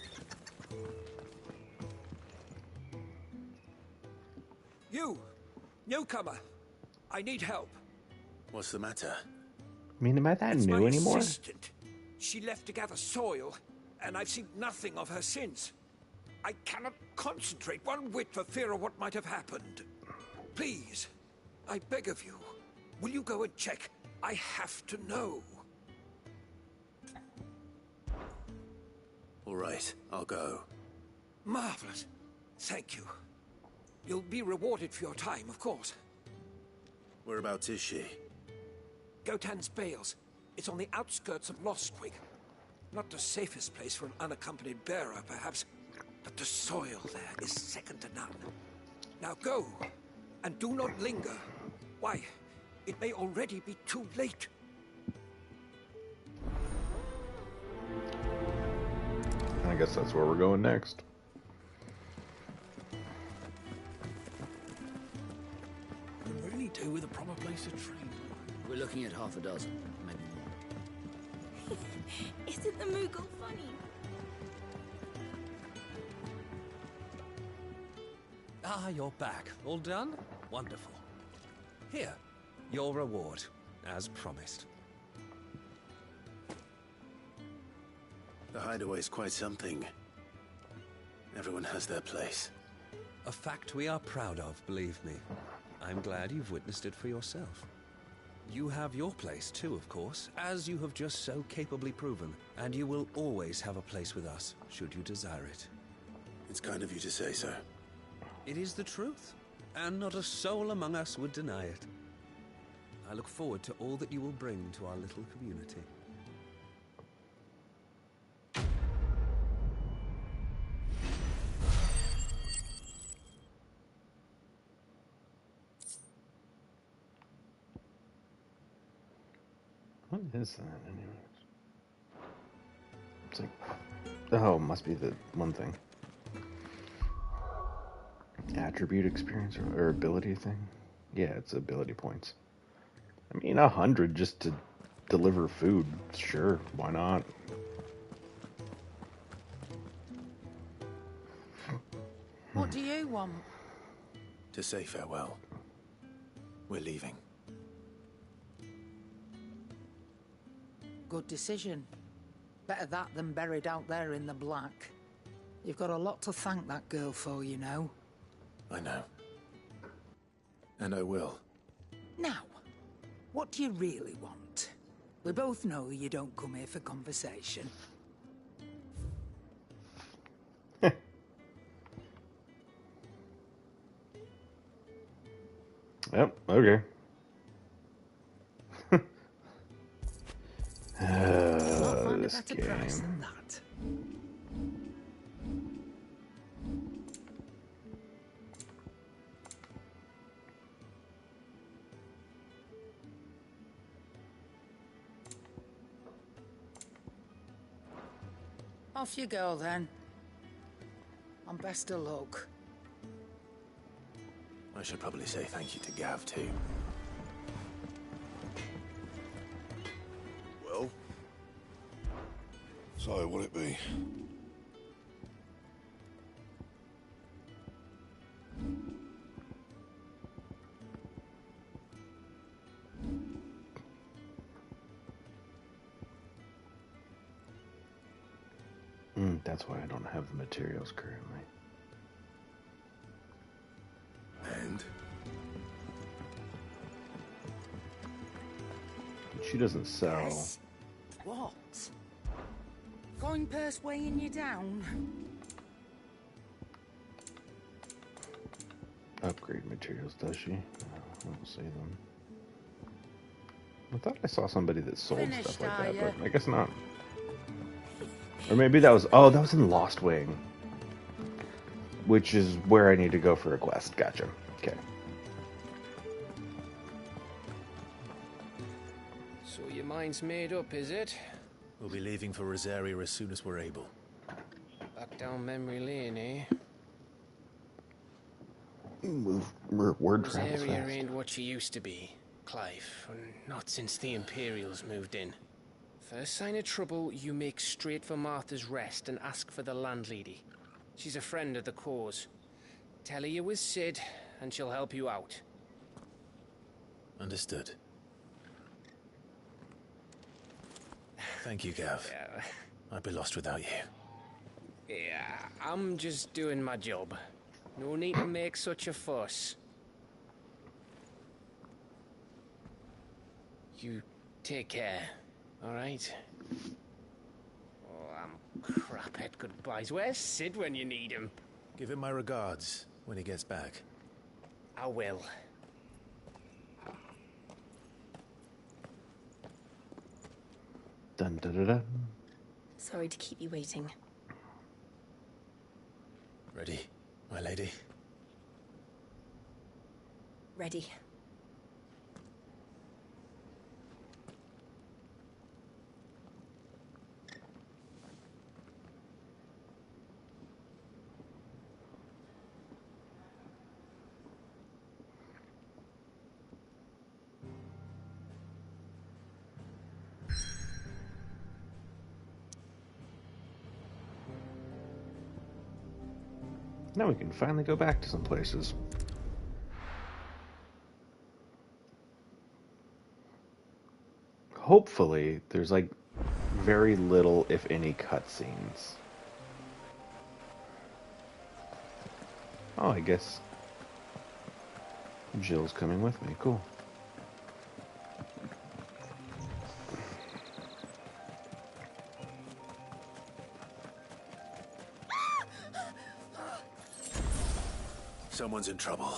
You! Newcomer! I need help. What's the matter? I mean, am I that It's new my anymore? assistant. She left to gather soil, and I've seen nothing of her since. I cannot concentrate one whit for fear of what might have happened. Please, I beg of you, will you go and check? I have to know. All right, I'll go. Marvelous. Thank you. You'll be rewarded for your time, of course. Whereabouts is she? Gotan's Bales. It's on the outskirts of Lostwig. Not the safest place for an unaccompanied bearer, perhaps, but the soil there is second to none. Now go, and do not linger. Why, it may already be too late. I guess that's where we're going next. We really do with a proper place to train. We're looking at half a dozen, maybe more. Isn't the Moogle funny? Ah, you're back. All done? Wonderful. Here, your reward, as promised. The hideaway's quite something. Everyone has their place. A fact we are proud of, believe me. I'm glad you've witnessed it for yourself. You have your place too, of course, as you have just so capably proven, and you will always have a place with us, should you desire it. It's kind of you to say so. It is the truth, and not a soul among us would deny it. I look forward to all that you will bring to our little community. What is that, anyways? It's like, oh, must be the one thing. Attribute experience or ability thing? Yeah, it's ability points. I mean, 100 just to deliver food. Sure, why not? What do you want? To say farewell. We're leaving. Good decision. Better that than buried out there in the black. You've got a lot to thank that girl for, you know. I know. And I will. Now, what do you really want? We both know you don't come here for conversation. Yep, okay. Not find a This better price game. than that. Off you go, then. And best of luck. I should probably say thank you to Gav, too. Well? So, what'll it be? That's why I don't have the materials currently. And? She doesn't sell. Yes. What? Coin purse weighing you down? Upgrade materials, does she? No, I don't see them. I thought I saw somebody that sold Finished, stuff like are that, ya? but I guess not. Or maybe that was... Oh, that was in Lost Wing. Which is where I need to go for a quest. Gotcha. Okay. So your mind's made up, is it? We'll be leaving for Rosaria as soon as we're able. Back down memory lane, eh? Move word travels Rosaria fast. ain't what she used to be, Clive. Not since the Imperials moved in. First sign of trouble, you make straight for Martha's Rest and ask for the landlady. She's a friend of the cause. Tell her you was Sid, and she'll help you out. Understood. Thank you, Gav. Yeah. I'd be lost without you. Yeah, I'm just doing my job. No need to make such a fuss. You take care, alright? Oh, I'm crap at goodbyes. Where's Sid when you need him? Give him my regards when he gets back. I will. Dun da da da. Sorry to keep you waiting. Ready, my lady? Ready. Now we can finally go back to some places. Hopefully, there's like very little, if any, cutscenes. Oh, I guess Jill's coming with me. Cool. Someone's in trouble.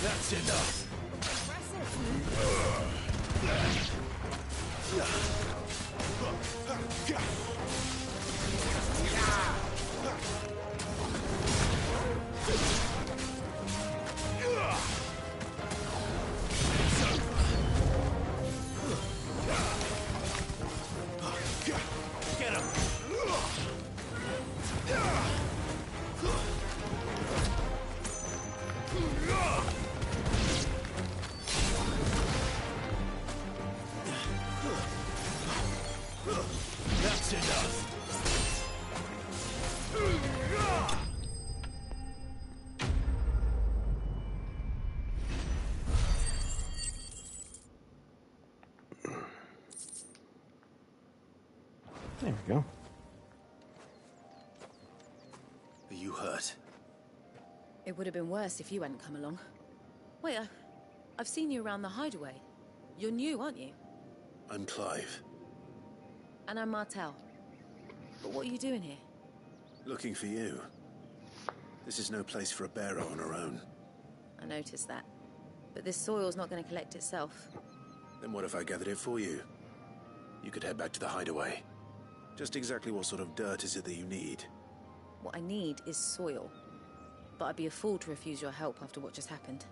That's enough. Get him. That's enough. There we go. Are you hurt? It would have been worse if you hadn't come along. Wait, I've seen you around the hideaway. You're new, aren't you? I'm Clive. And I'm Martel. But what are you doing here? Looking for you. This is no place for a bearer on her own. I noticed that. But this soil's not going to collect itself. Then what if I gathered it for you? You could head back to the hideaway. Just exactly what sort of dirt is it that you need? What I need is soil. But I'd be a fool to refuse your help after what just happened.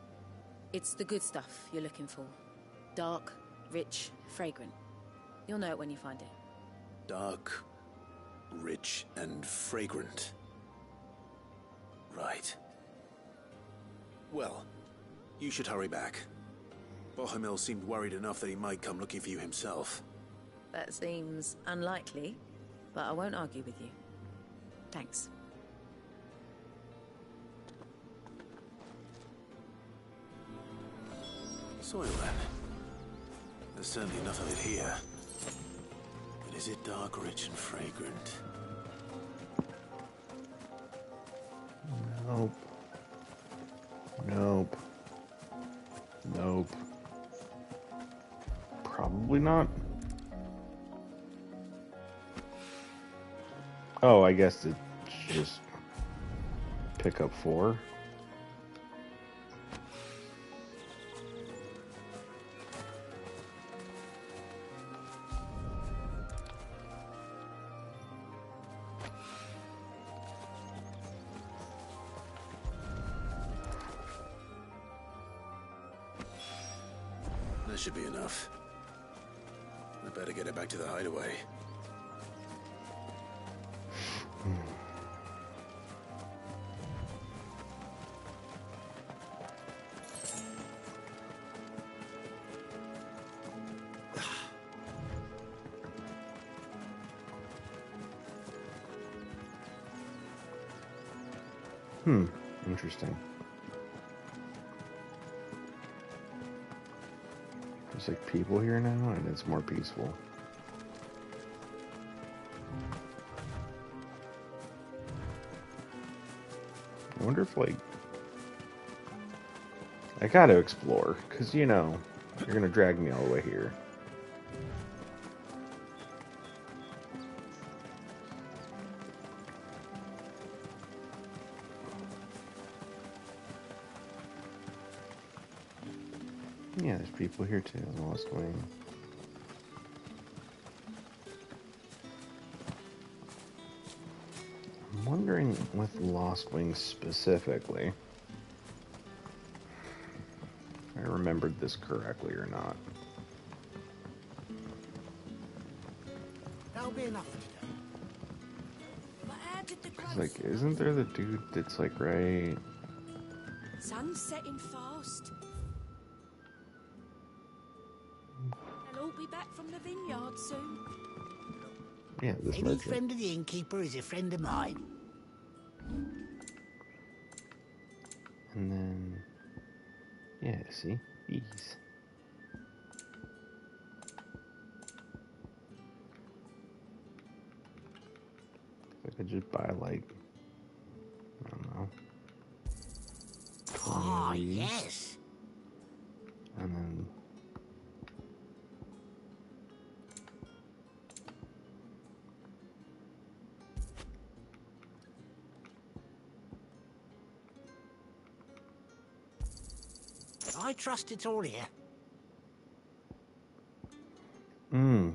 It's the good stuff you're looking for. Dark, rich, fragrant. You'll know it when you find it. Dark, rich, and fragrant. Right. Well, you should hurry back. Bohemil seemed worried enough that he might come looking for you himself. That seems unlikely, but I won't argue with you. Thanks. Soil, then. There's certainly enough of it here. But is it dark, rich, and fragrant? Nope. Nope. Nope. Probably not. Oh, I guess it's just pick up 4. should be enough. I better get it back to the hideaway. Interesting. There's like people here now, and it's more peaceful. I wonder if, like, I gotta explore, because, you know, you're gonna drag me all the way here. Yeah, there's people here too, in the Lost Wing. I'm wondering with Lost Wing specifically, if I remembered this correctly or not. That'll be enough for today. Cause, like, isn't there the dude that's like right? Sun's setting fast. They'll all be back from the vineyard soon. Yeah, this Any merchant. friend of the innkeeper is a friend of mine. And then, yeah, see, bees. I could just buy like, I don't know. Ah, 20 of these. yes. And then I trust it's all here. Maybe.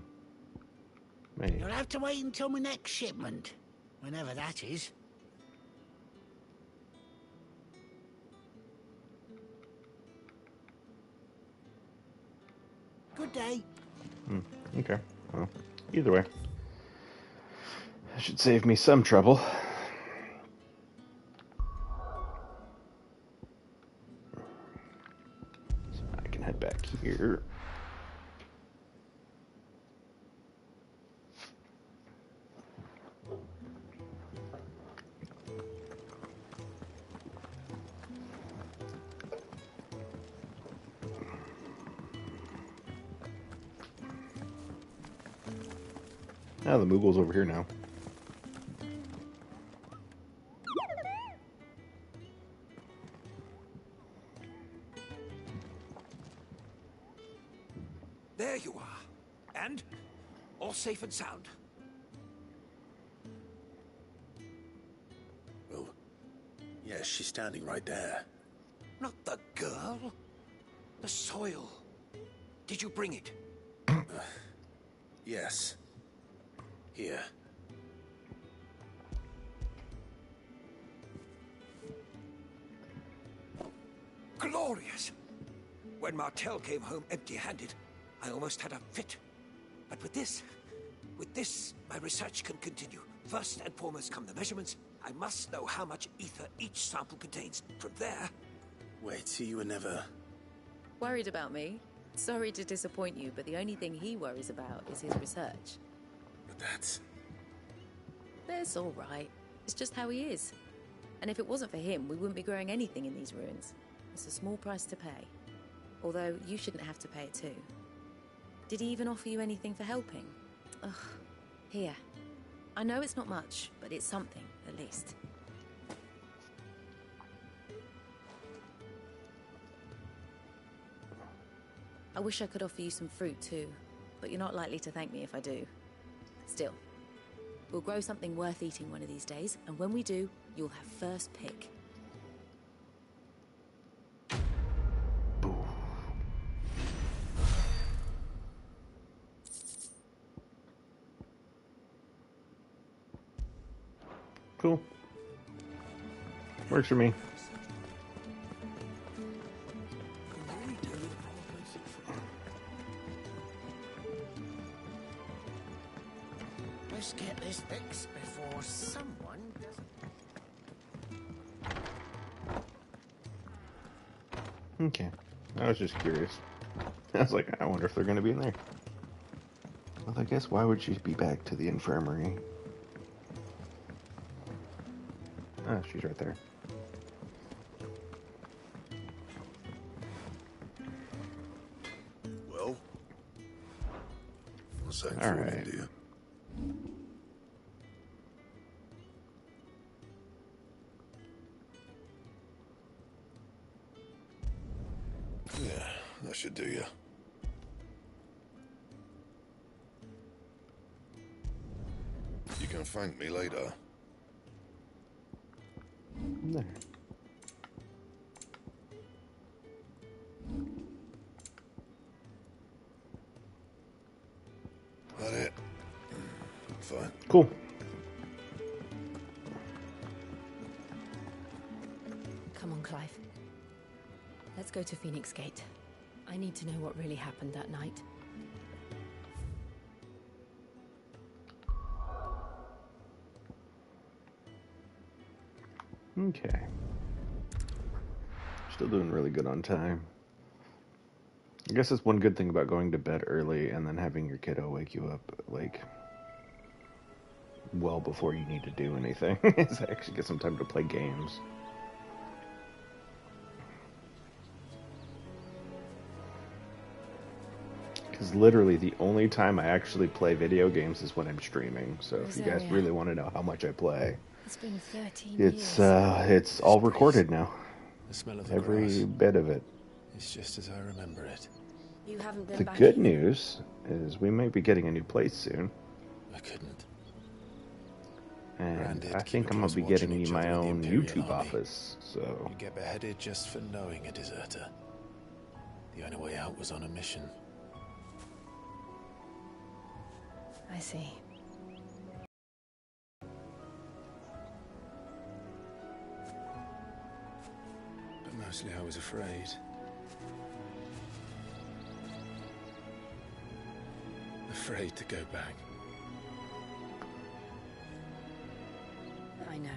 You'll have to wait until my next shipment, whenever that is. Good day. Okay. Well, either way, that should save me some trouble. So I can head back here. Ah, the Moogle's over here now. There you are. And? All safe and sound? Well, yes, she's standing right there. Not the girl. The soil. Did you bring it? Yes. Here. Glorious! When Martel came home empty-handed, I almost had a fit. But with this, my research can continue. First and foremost come the measurements. I must know how much ether each sample contains. From there... Wait, so you were never... Worried about me? Sorry to disappoint you, but the only thing he worries about is his research. But that's... That's all right. It's just how he is. And if it wasn't for him, we wouldn't be growing anything in these ruins. It's a small price to pay. Although, you shouldn't have to pay it too. Did he even offer you anything for helping? Ugh. Here. I know it's not much, but it's something, at least. I wish I could offer you some fruit too, but you're not likely to thank me if I do. Still, we'll grow something worth eating one of these days, and when we do, you'll have first pick. Cool. Works for me. Let's get this fixed before someone doesn't. Okay. I was just curious. I was like, I wonder if they're going to be in there. Well, I guess why would she be back to the infirmary? Ah, she's right there. Well, what's that All for, right. dear? Yeah, that should do you. You can thank me later. There. That it? Fine. Cool. Come on, Clive. Let's go to Phoenix Gate. I need to know what really happened that night. Okay. Still doing really good on time. I guess that's one good thing about going to bed early and then having your kiddo wake you up, like, well before you need to do anything, is actually get some time to play games. Because literally the only time I actually play video games is when I'm streaming. So if you guys really want to know how much I play, It's been 13 years. it's all recorded now. The smell of the Every grass. bit of it. It's just as I remember it. You haven't been The back good either. news is we might be getting a new place soon. I couldn't. And Branded, I think I'm going to be keepers getting watching me each my other in own the Imperial YouTube Army. office, so... You get beheaded just for knowing a deserter. The only way out was on a mission. I see. But mostly I was afraid. Afraid to go back. I know.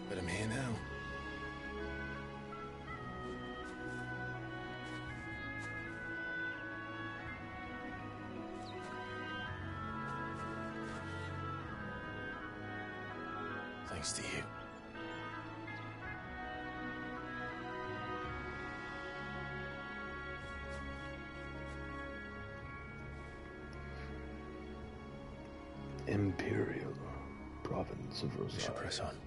But I'm here now. Thanks to you. Imperial province of We should press Rosaria. on.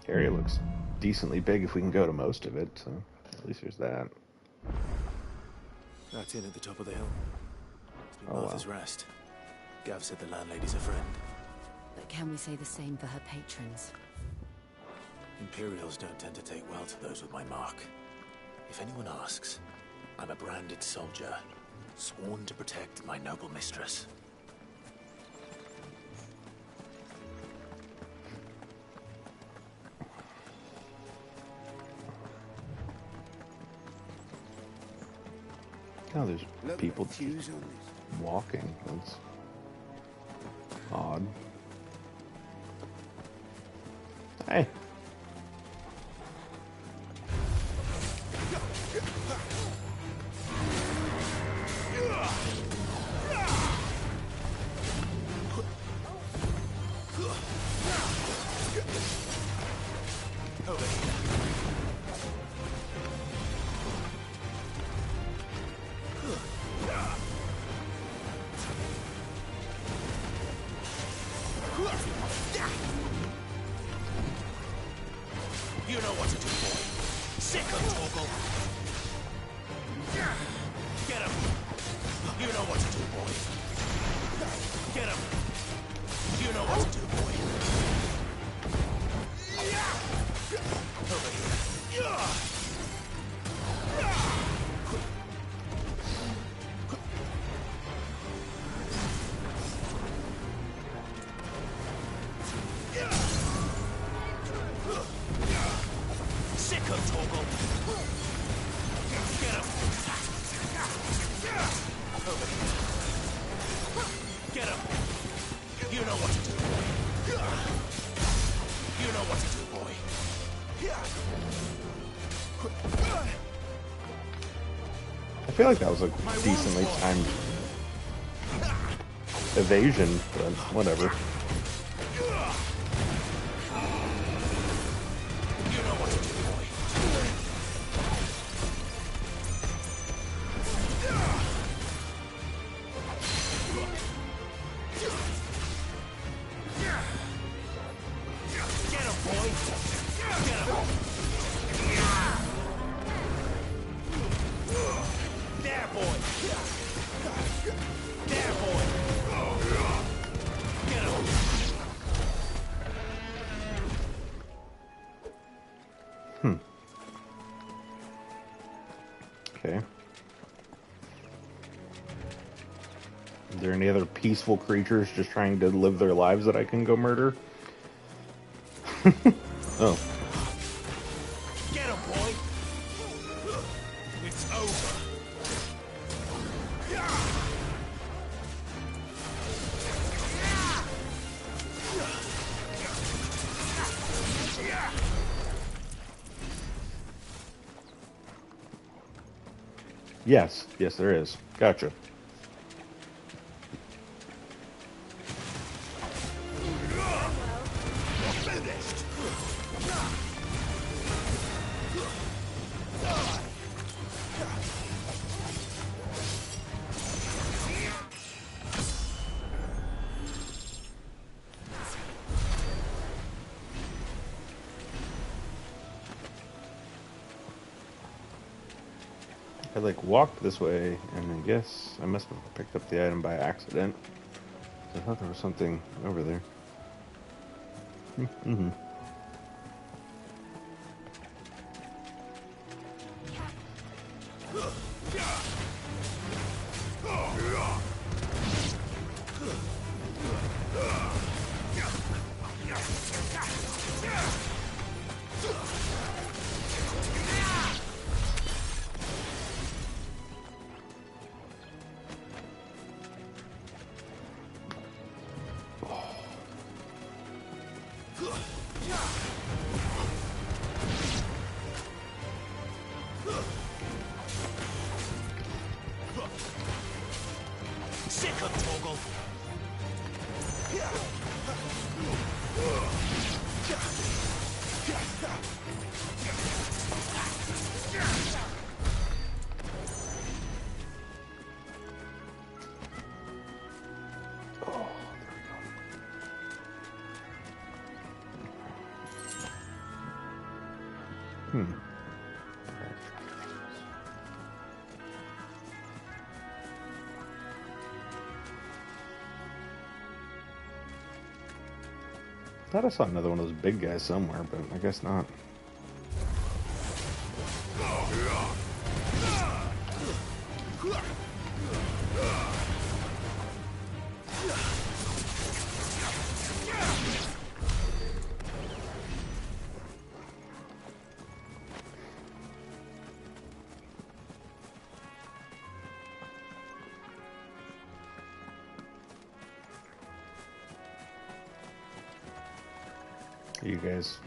Area looks decently big if we can go to most of it, so at least there's that. That inn at the top of the hill. It's been Oh, Martha's wow. Rest. Gav said the landlady's a friend. But can we say the same for her patrons? Imperials don't tend to take well to those with my mark. If anyone asks, I'm a branded soldier, sworn to protect my noble mistress. Oh, there's people walking. That's odd. Hey. You know what to do, boy. Sick of Torgal. Get him. You know what to do, boy. Get him. You know what to do, boy. Over here. You know what to do, boy. You know what to do, boy. I feel like that was a decently timed evasion, but whatever. You know what to do, boy. Get him, boy. Get him. There, boy. There, boy. Get him. Okay. Is there any other peaceful creatures just trying to live their lives that I can go murder? Oh. Get him, boy. It's over. Yes. Yes, there is. Gotcha. Finished. I like walked this way, and I guess I must have picked up the item by accident. I thought there was something over there. Mm-hmm. Sick of Toggle. Thought I saw another one of those big guys somewhere, but I guess not. You guys.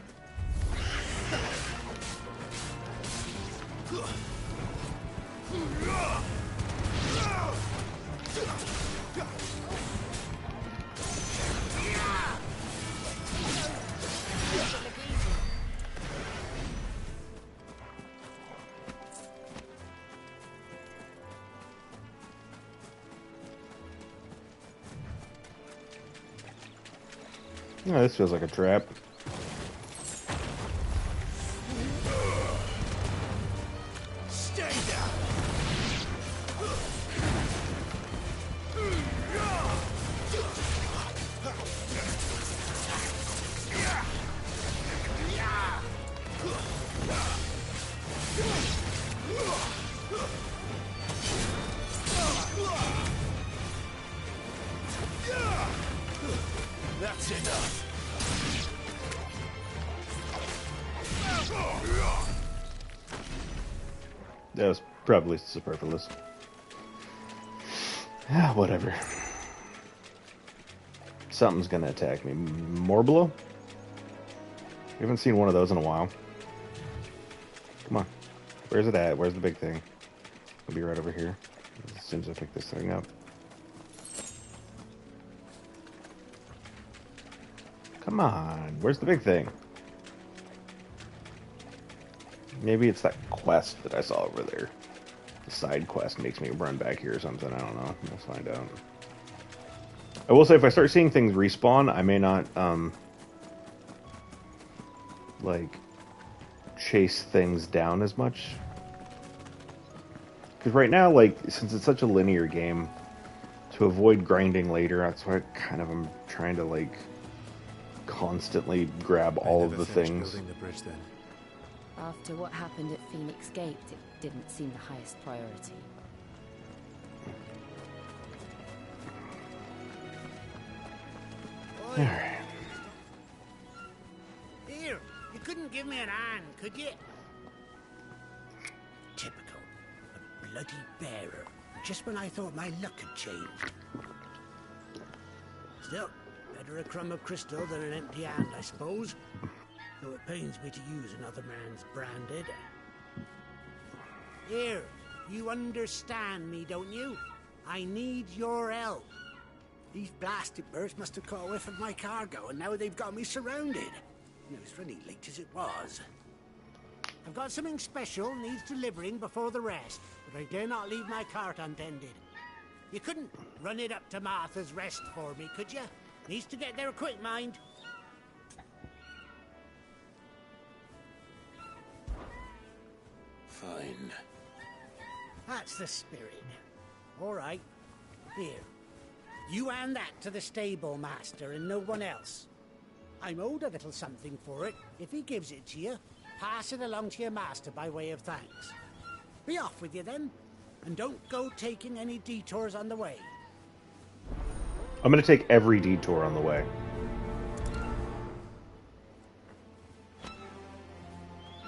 Oh, this feels like a trap. Stay down. That's enough. That was probably superfluous. Ah, whatever. something's gonna attack me. Morbolo? We haven't seen one of those in a while. Come on. Where's it at? Where's the big thing? It'll be right over here. As soon as I pick this thing up. Come on. Where's the big thing? Maybe it's that quest that I saw over there. The side quest makes me run back here or something. I don't know. Let's find out. I will say, if I start seeing things respawn, I may not, like, chase things down as much. Because right now, like, since it's such a linear game, to avoid grinding later, that's why I kind of am trying to, like, constantly grab all of the things. Building the bridge, then. After what happened at Phoenix Gate, it didn't seem the highest priority. Alright. Here, you couldn't give me an hand, could you? Typical. A bloody bearer. Just when I thought my luck had changed. Still, better a crumb of crystal than an empty hand, I suppose. Though it pains me to use another man's branded. Here, you understand me, don't you? I need your help. These blasted birds must have caught a whiff of my cargo, and now they've got me surrounded. And it was really late as it was. I've got something special needs delivering before the rest, but I dare not leave my cart untended. You couldn't run it up to Martha's Rest for me, could you? Needs to get there quick, mind. Fine. That's the spirit. All right. Here. You hand that to the stable master and no one else. I'm owed a little something for it. If he gives it to you, pass it along to your master by way of thanks. Be off with you then, and don't go taking any detours on the way. I'm going to take every detour on the way.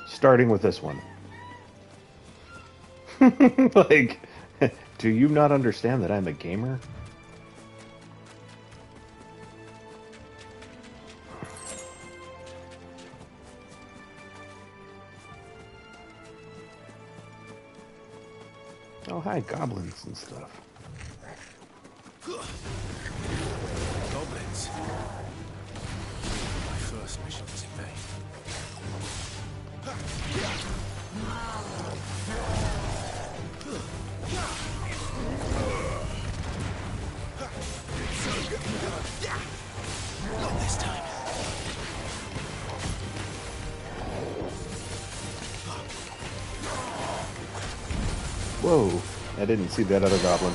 Starting with this one. Like, do you not understand that I'm a gamer? Oh, hi, goblins and stuff. Goblins. My first mission was in vain. Not this time. Whoa, I didn't see that other goblin.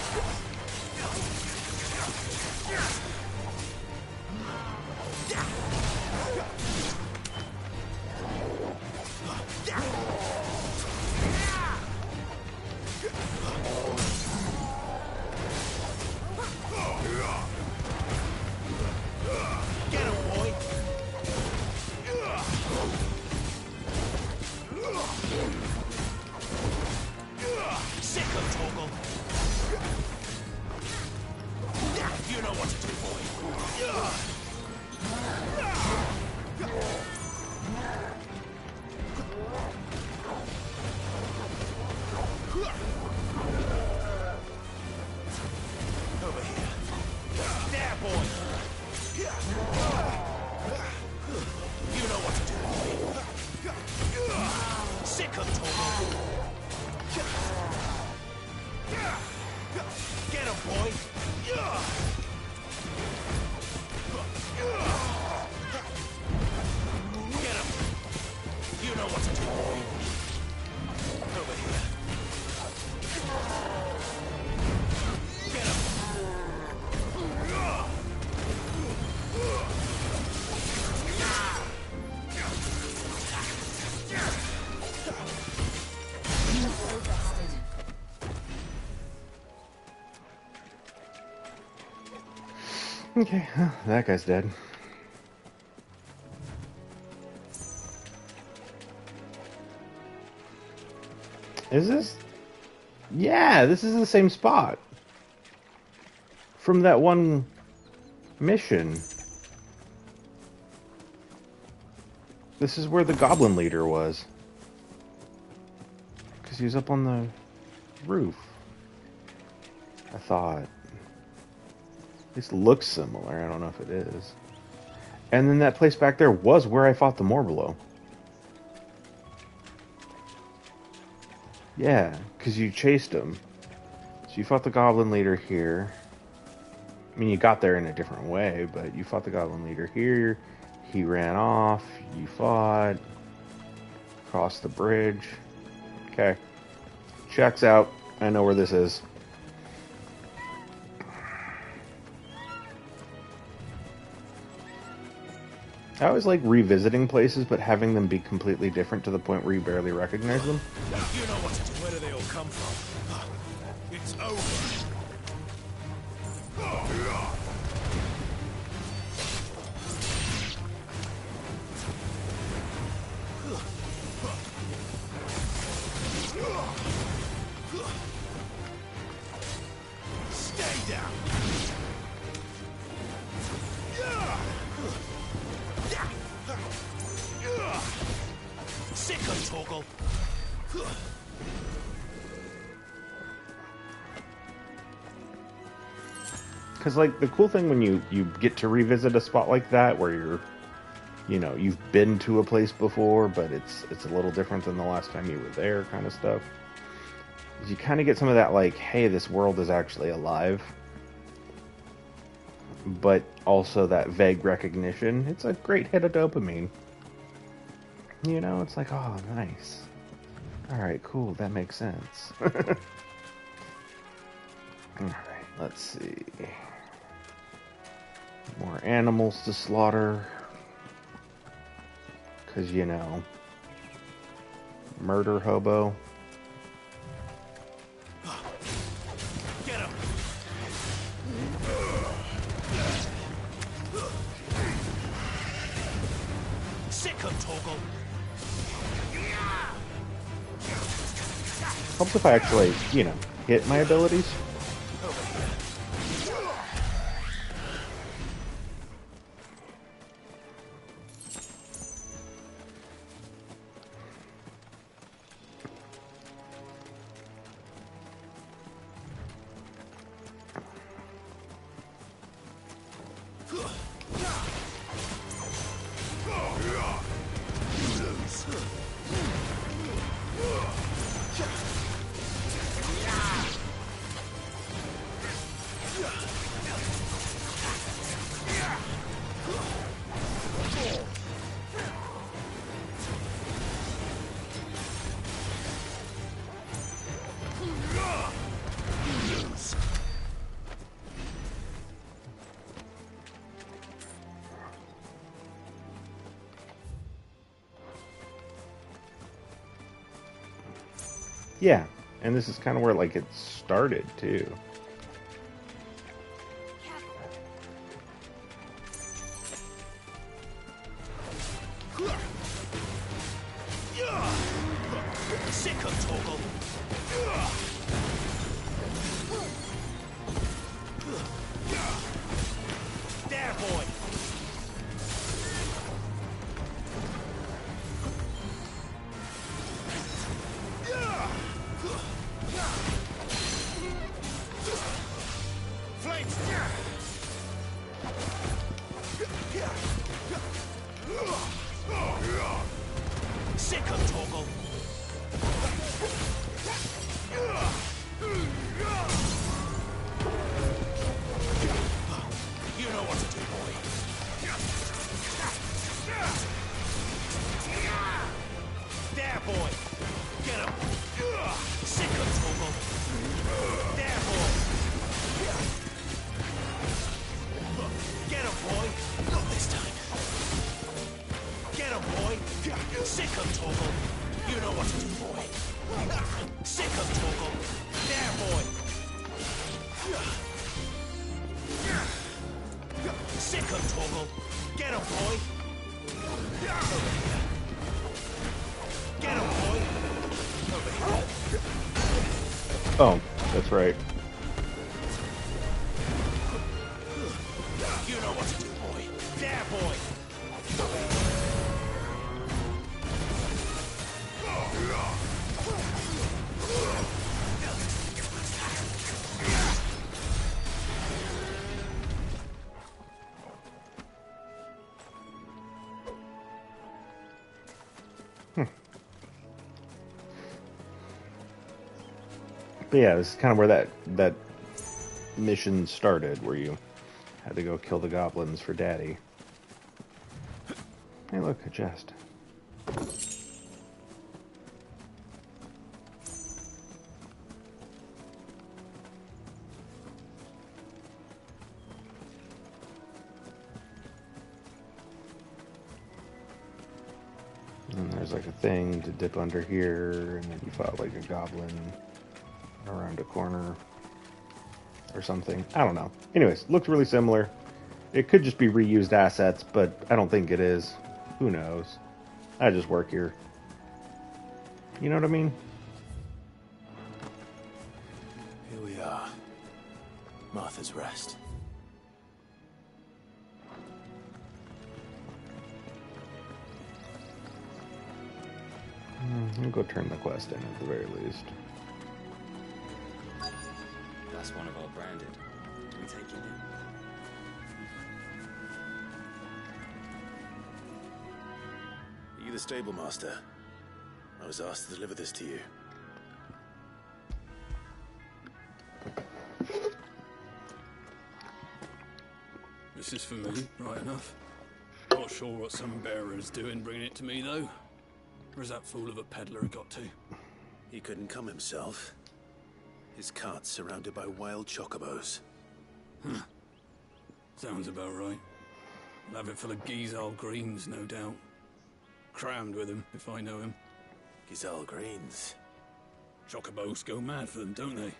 Okay, well, that guy's dead. Is this? Yeah, this is the same spot. From that one mission. This is where the goblin leader was. Because he was up on the roof. I thought. This looks similar. I don't know if it is. And then that place back there was where I fought the Morbolo. Yeah, because you chased him. So you fought the goblin leader here. I mean, you got there in a different way, but you fought the goblin leader here. He ran off. You fought. Crossed the bridge. Okay. Checks out. I know where this is. I always like revisiting places, but having them be completely different to the point where you barely recognize them. You know what to do. Where do they all come from? It's over. Stay down. Sick of Toggle. Because, like, the cool thing when you get to revisit a spot like that where you're, you know, you've been to a place before, but it's a little different than the last time you were there kind of stuff, is you kind of get some of that, like, hey, this world is actually alive. But also that vague recognition. It's a great hit of dopamine. You know, it's like, oh, nice. Alright, cool, that makes sense. Alright, let's see. More animals to slaughter. Because, you know, murder hobo. Get him. Sick of Toggle. Helps if I actually, you know, hit my abilities. Yeah, and this is kind of where, like, it started, too. Sick of Toggle. There, boy. Flames. Sick of Toggle. You know what to do, boy. There, boy. Get him. Sick of Toggle. There, boy. Get him, boy. Not this time. Get him, boy. Sick of Toggle. You know what to do, boy. Sick of Toggle. There, boy. Sick of Toggle. Get him, boy. Get him, boy. Oh, that's right. You know But yeah, this is kind of where that mission started, where you had to go kill the goblins for Daddy. Hey, look, a chest. And there's like a thing to dip under here, and then you fought like a goblin around a corner or something. I don't know. Anyways, looked really similar. It could just be reused assets, but I don't think it is. Who knows? I just work here. You know what I mean? Here we are. Martha's Rest. I'll go turn the quest in at the very least. That's one of our branded. Do we take it in? Are you the stable master? I was asked to deliver this to you. This is for me, right enough. Not sure what some bearer's doing bringing it to me, though. Where's that fool of a peddler got to? He couldn't come himself. His cart's surrounded by wild chocobos. Huh. Sounds about right. I'll have it full of Gizal greens, no doubt. Crammed with him, if I know him. Gizal greens? Chocobos go mad for them, don't they?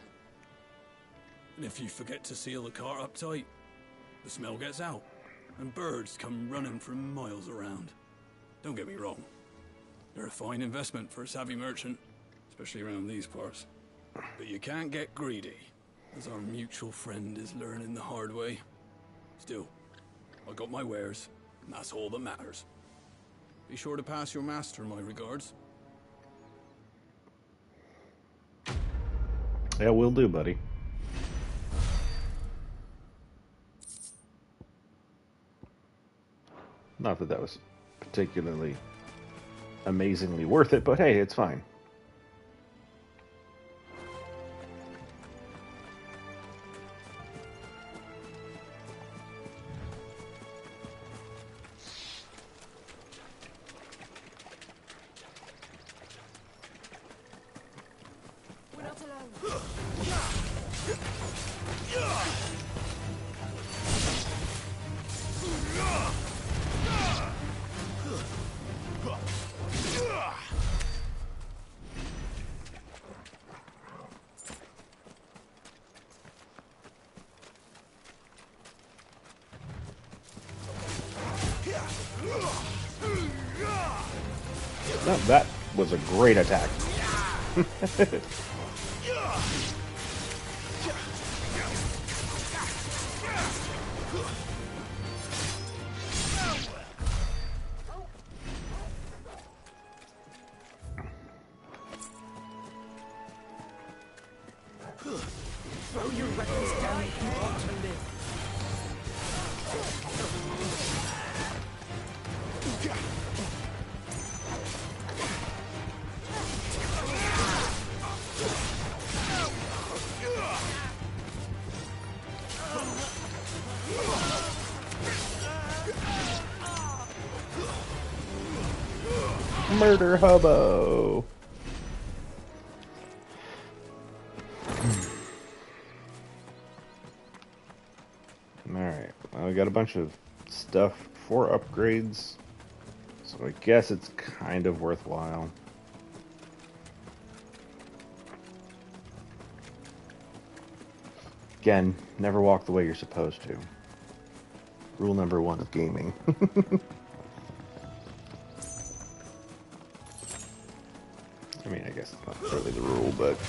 And if you forget to seal the cart up tight, the smell gets out, and birds come running from miles around. Don't get me wrong. They're a fine investment for a savvy merchant, especially around these parts. But you can't get greedy, as our mutual friend is learning the hard way. Still, I got my wares, and that's all that matters. Be sure to pass your master my regards. Yeah, will do, buddy. Not that that was particularly amazingly worth it, but hey, it's fine. We're not alone. No, that was a great attack. Throw your weapons down if you want to live. Murder hobo. Alright, well, we got a bunch of stuff for upgrades, so I guess it's kind of worthwhile. Again, never walk the way you're supposed to. Rule number 1 of gaming. I mean, I guess it's not really the rule, but...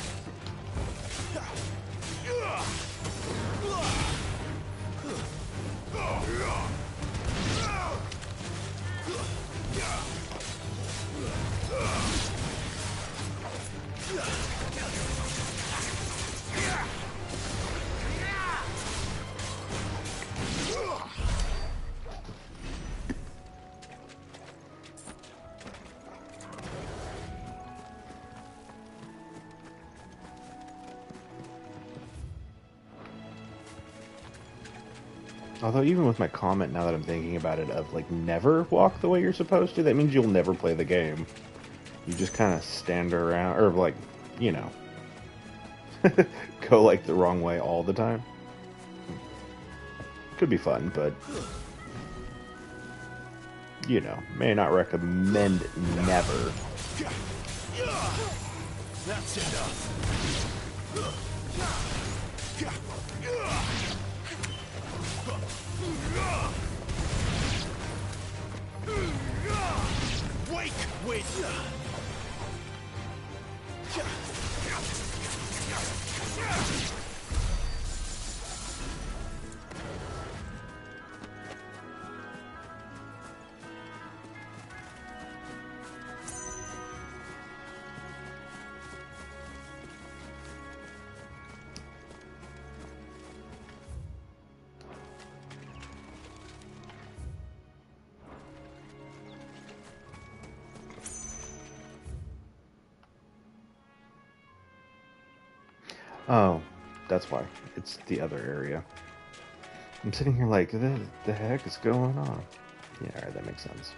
Although even with my comment, now that I'm thinking about it, of like never walk the way you're supposed to, that means you'll never play the game. You just kind of stand around, or like, you know, go like the wrong way all the time. Could be fun, but you know, may not recommend never. That's enough. Wake with. Oh, that's why. It's the other area. I'm sitting here like, the heck is going on? Yeah, alright, that makes sense.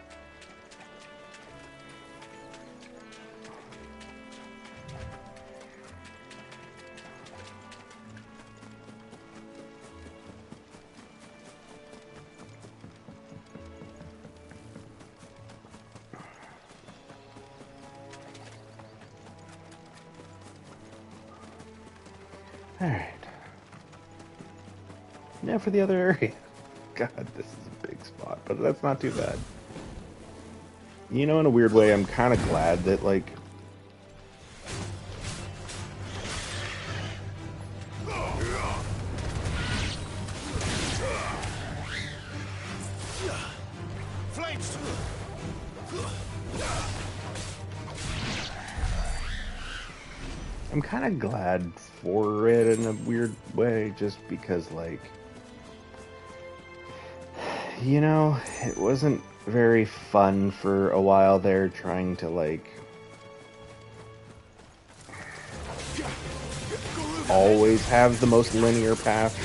Alright. Now for the other area. God, this is a big spot, but that's not too bad. You know, in a weird way, I'm kind of glad that, like... I'm kind of glad for it in a weird way, just because, like... You know, it wasn't very fun for a while there trying to, like... always have the most linear path.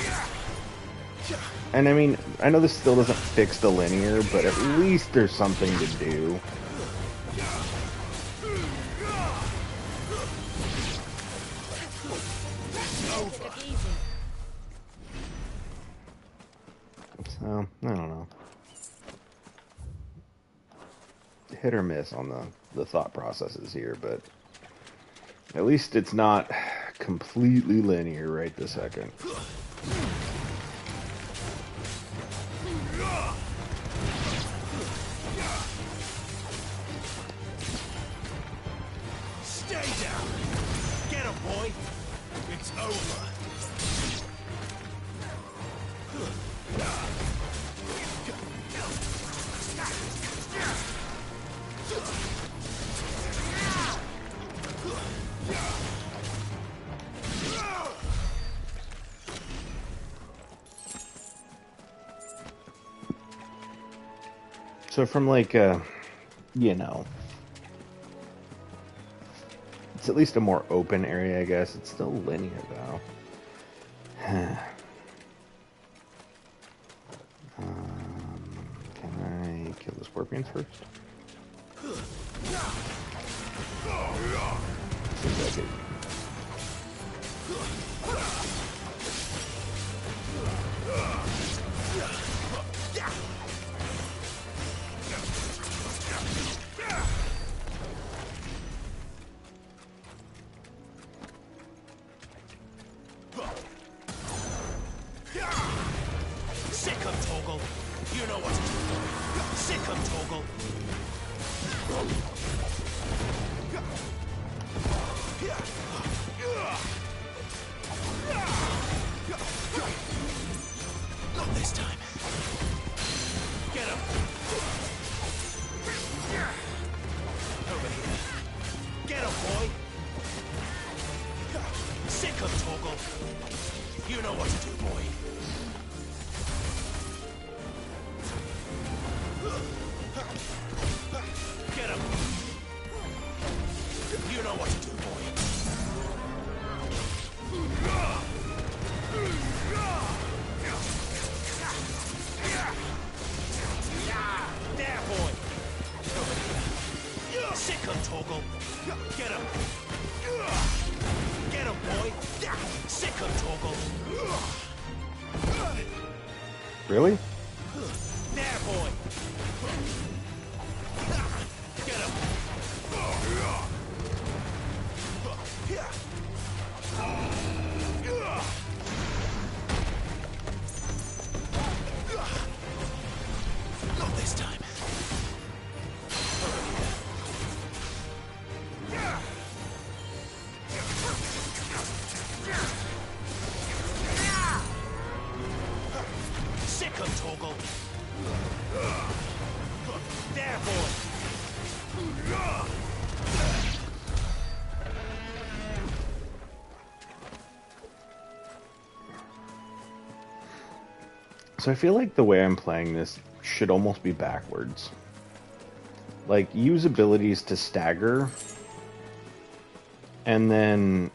And I mean, I know this still doesn't fix the linear, but at least there's something to do. So, I don't know. Hit or miss on the thought processes here, but at least it's not completely linear right this second. Stay down. Get him, boy. It's over. So from like, you know, it's at least a more open area, I guess. It's still linear, though. Can I kill the scorpions first? Seems like it. Sick of Toggle. You know what to do. Sick of Toggle. Not this time. Get him. Over here. Get him, boy. Sick of Toggle. You know what to do, boy. Get him! You know what to do, boy. Torgal. Get him. Get him, boy. Sick him, Torgal. Really? There, boy. Get him. Not this time. Sick him, Torgal. There, boy. So I feel like the way I'm playing this should almost be backwards. Like, use abilities to stagger, and then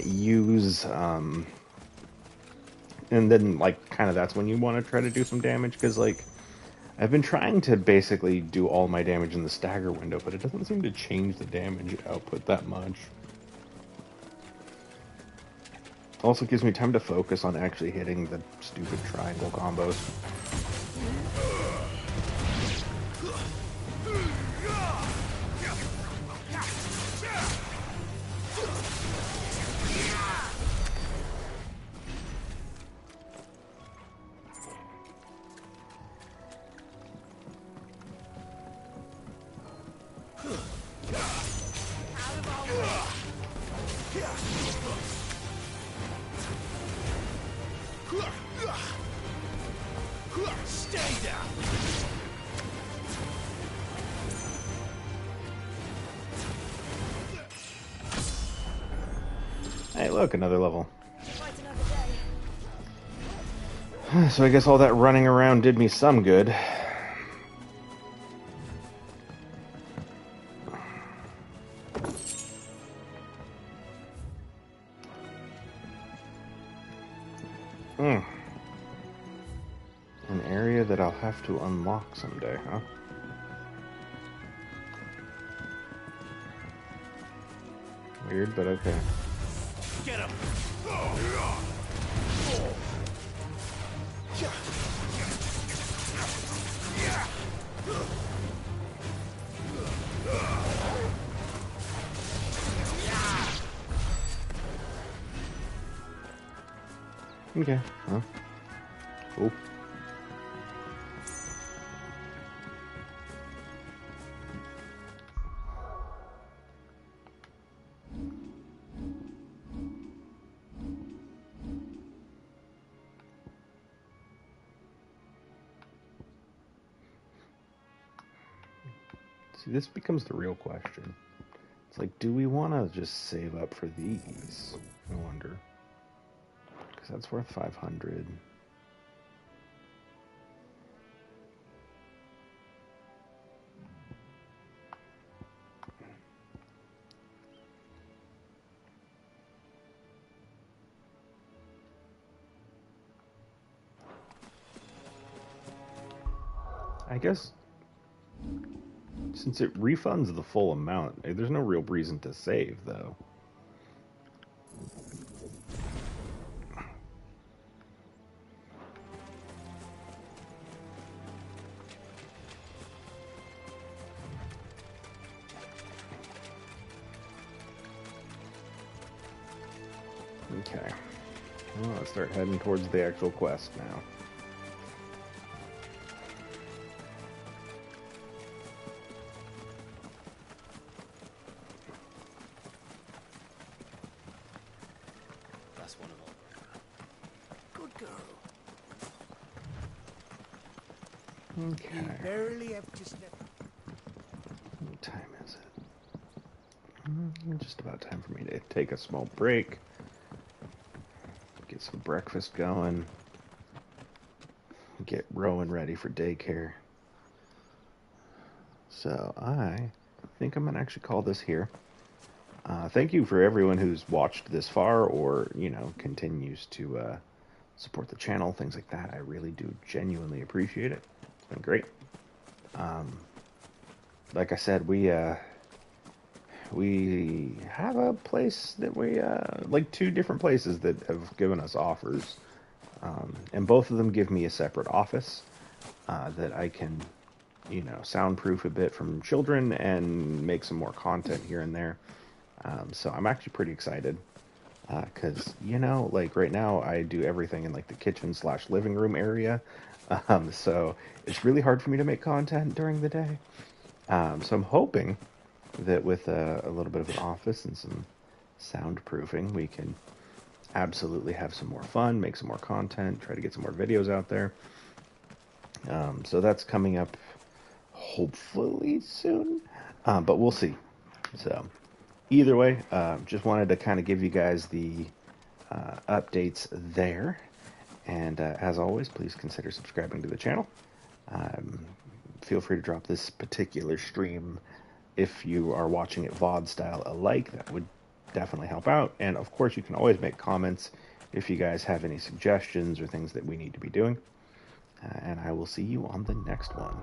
use, and then, like, kind of that's when you want to try to do some damage, because, like, I've been trying to basically do all my damage in the stagger window, but it doesn't seem to change the damage output that much. Also gives me time to focus on actually hitting the stupid triangle combos. Stay down. Hey, look, another level. So I guess all that running around did me some good. An area that I'll have to unlock someday, huh? Weird, but okay. Get him. Okay, huh? Cool. See, this becomes the real question. It's like, do we want to just save up for these? I wonder. Because that's worth 500. I guess since it refunds the full amount, there's no real reason to save, though. Okay. Well, let's start heading towards the actual quest now. That's one of them. Good girl. Okay. You barely have to step. What time is it? Just about time for me to take a small break. Get some breakfast going. Get Rowan ready for daycare. So I think I'm going to actually call this here. Thank you for everyone who's watched this far or, you know, continues to support the channel, things like that. I really do genuinely appreciate it. It's been great. Like I said, we we have a place that we, like 2 different places that have given us offers. And both of them give me a separate office that I can, you know, soundproof a bit from children and make some more content here and there. So I'm actually pretty excited because, you know, like right now I do everything in like the kitchen / living room area. So it's really hard for me to make content during the day. So I'm hoping that with a little bit of an office and some soundproofing, we can absolutely have some more fun, make some more content, try to get some more videos out there. So that's coming up hopefully soon, but we'll see. So either way, just wanted to kind of give you guys the updates there. And as always, please consider subscribing to the channel. Feel free to drop this particular stream if you are watching it VOD style a like. That would definitely help out. And of course, you can always make comments if you guys have any suggestions or things that we need to be doing. And I will see you on the next one.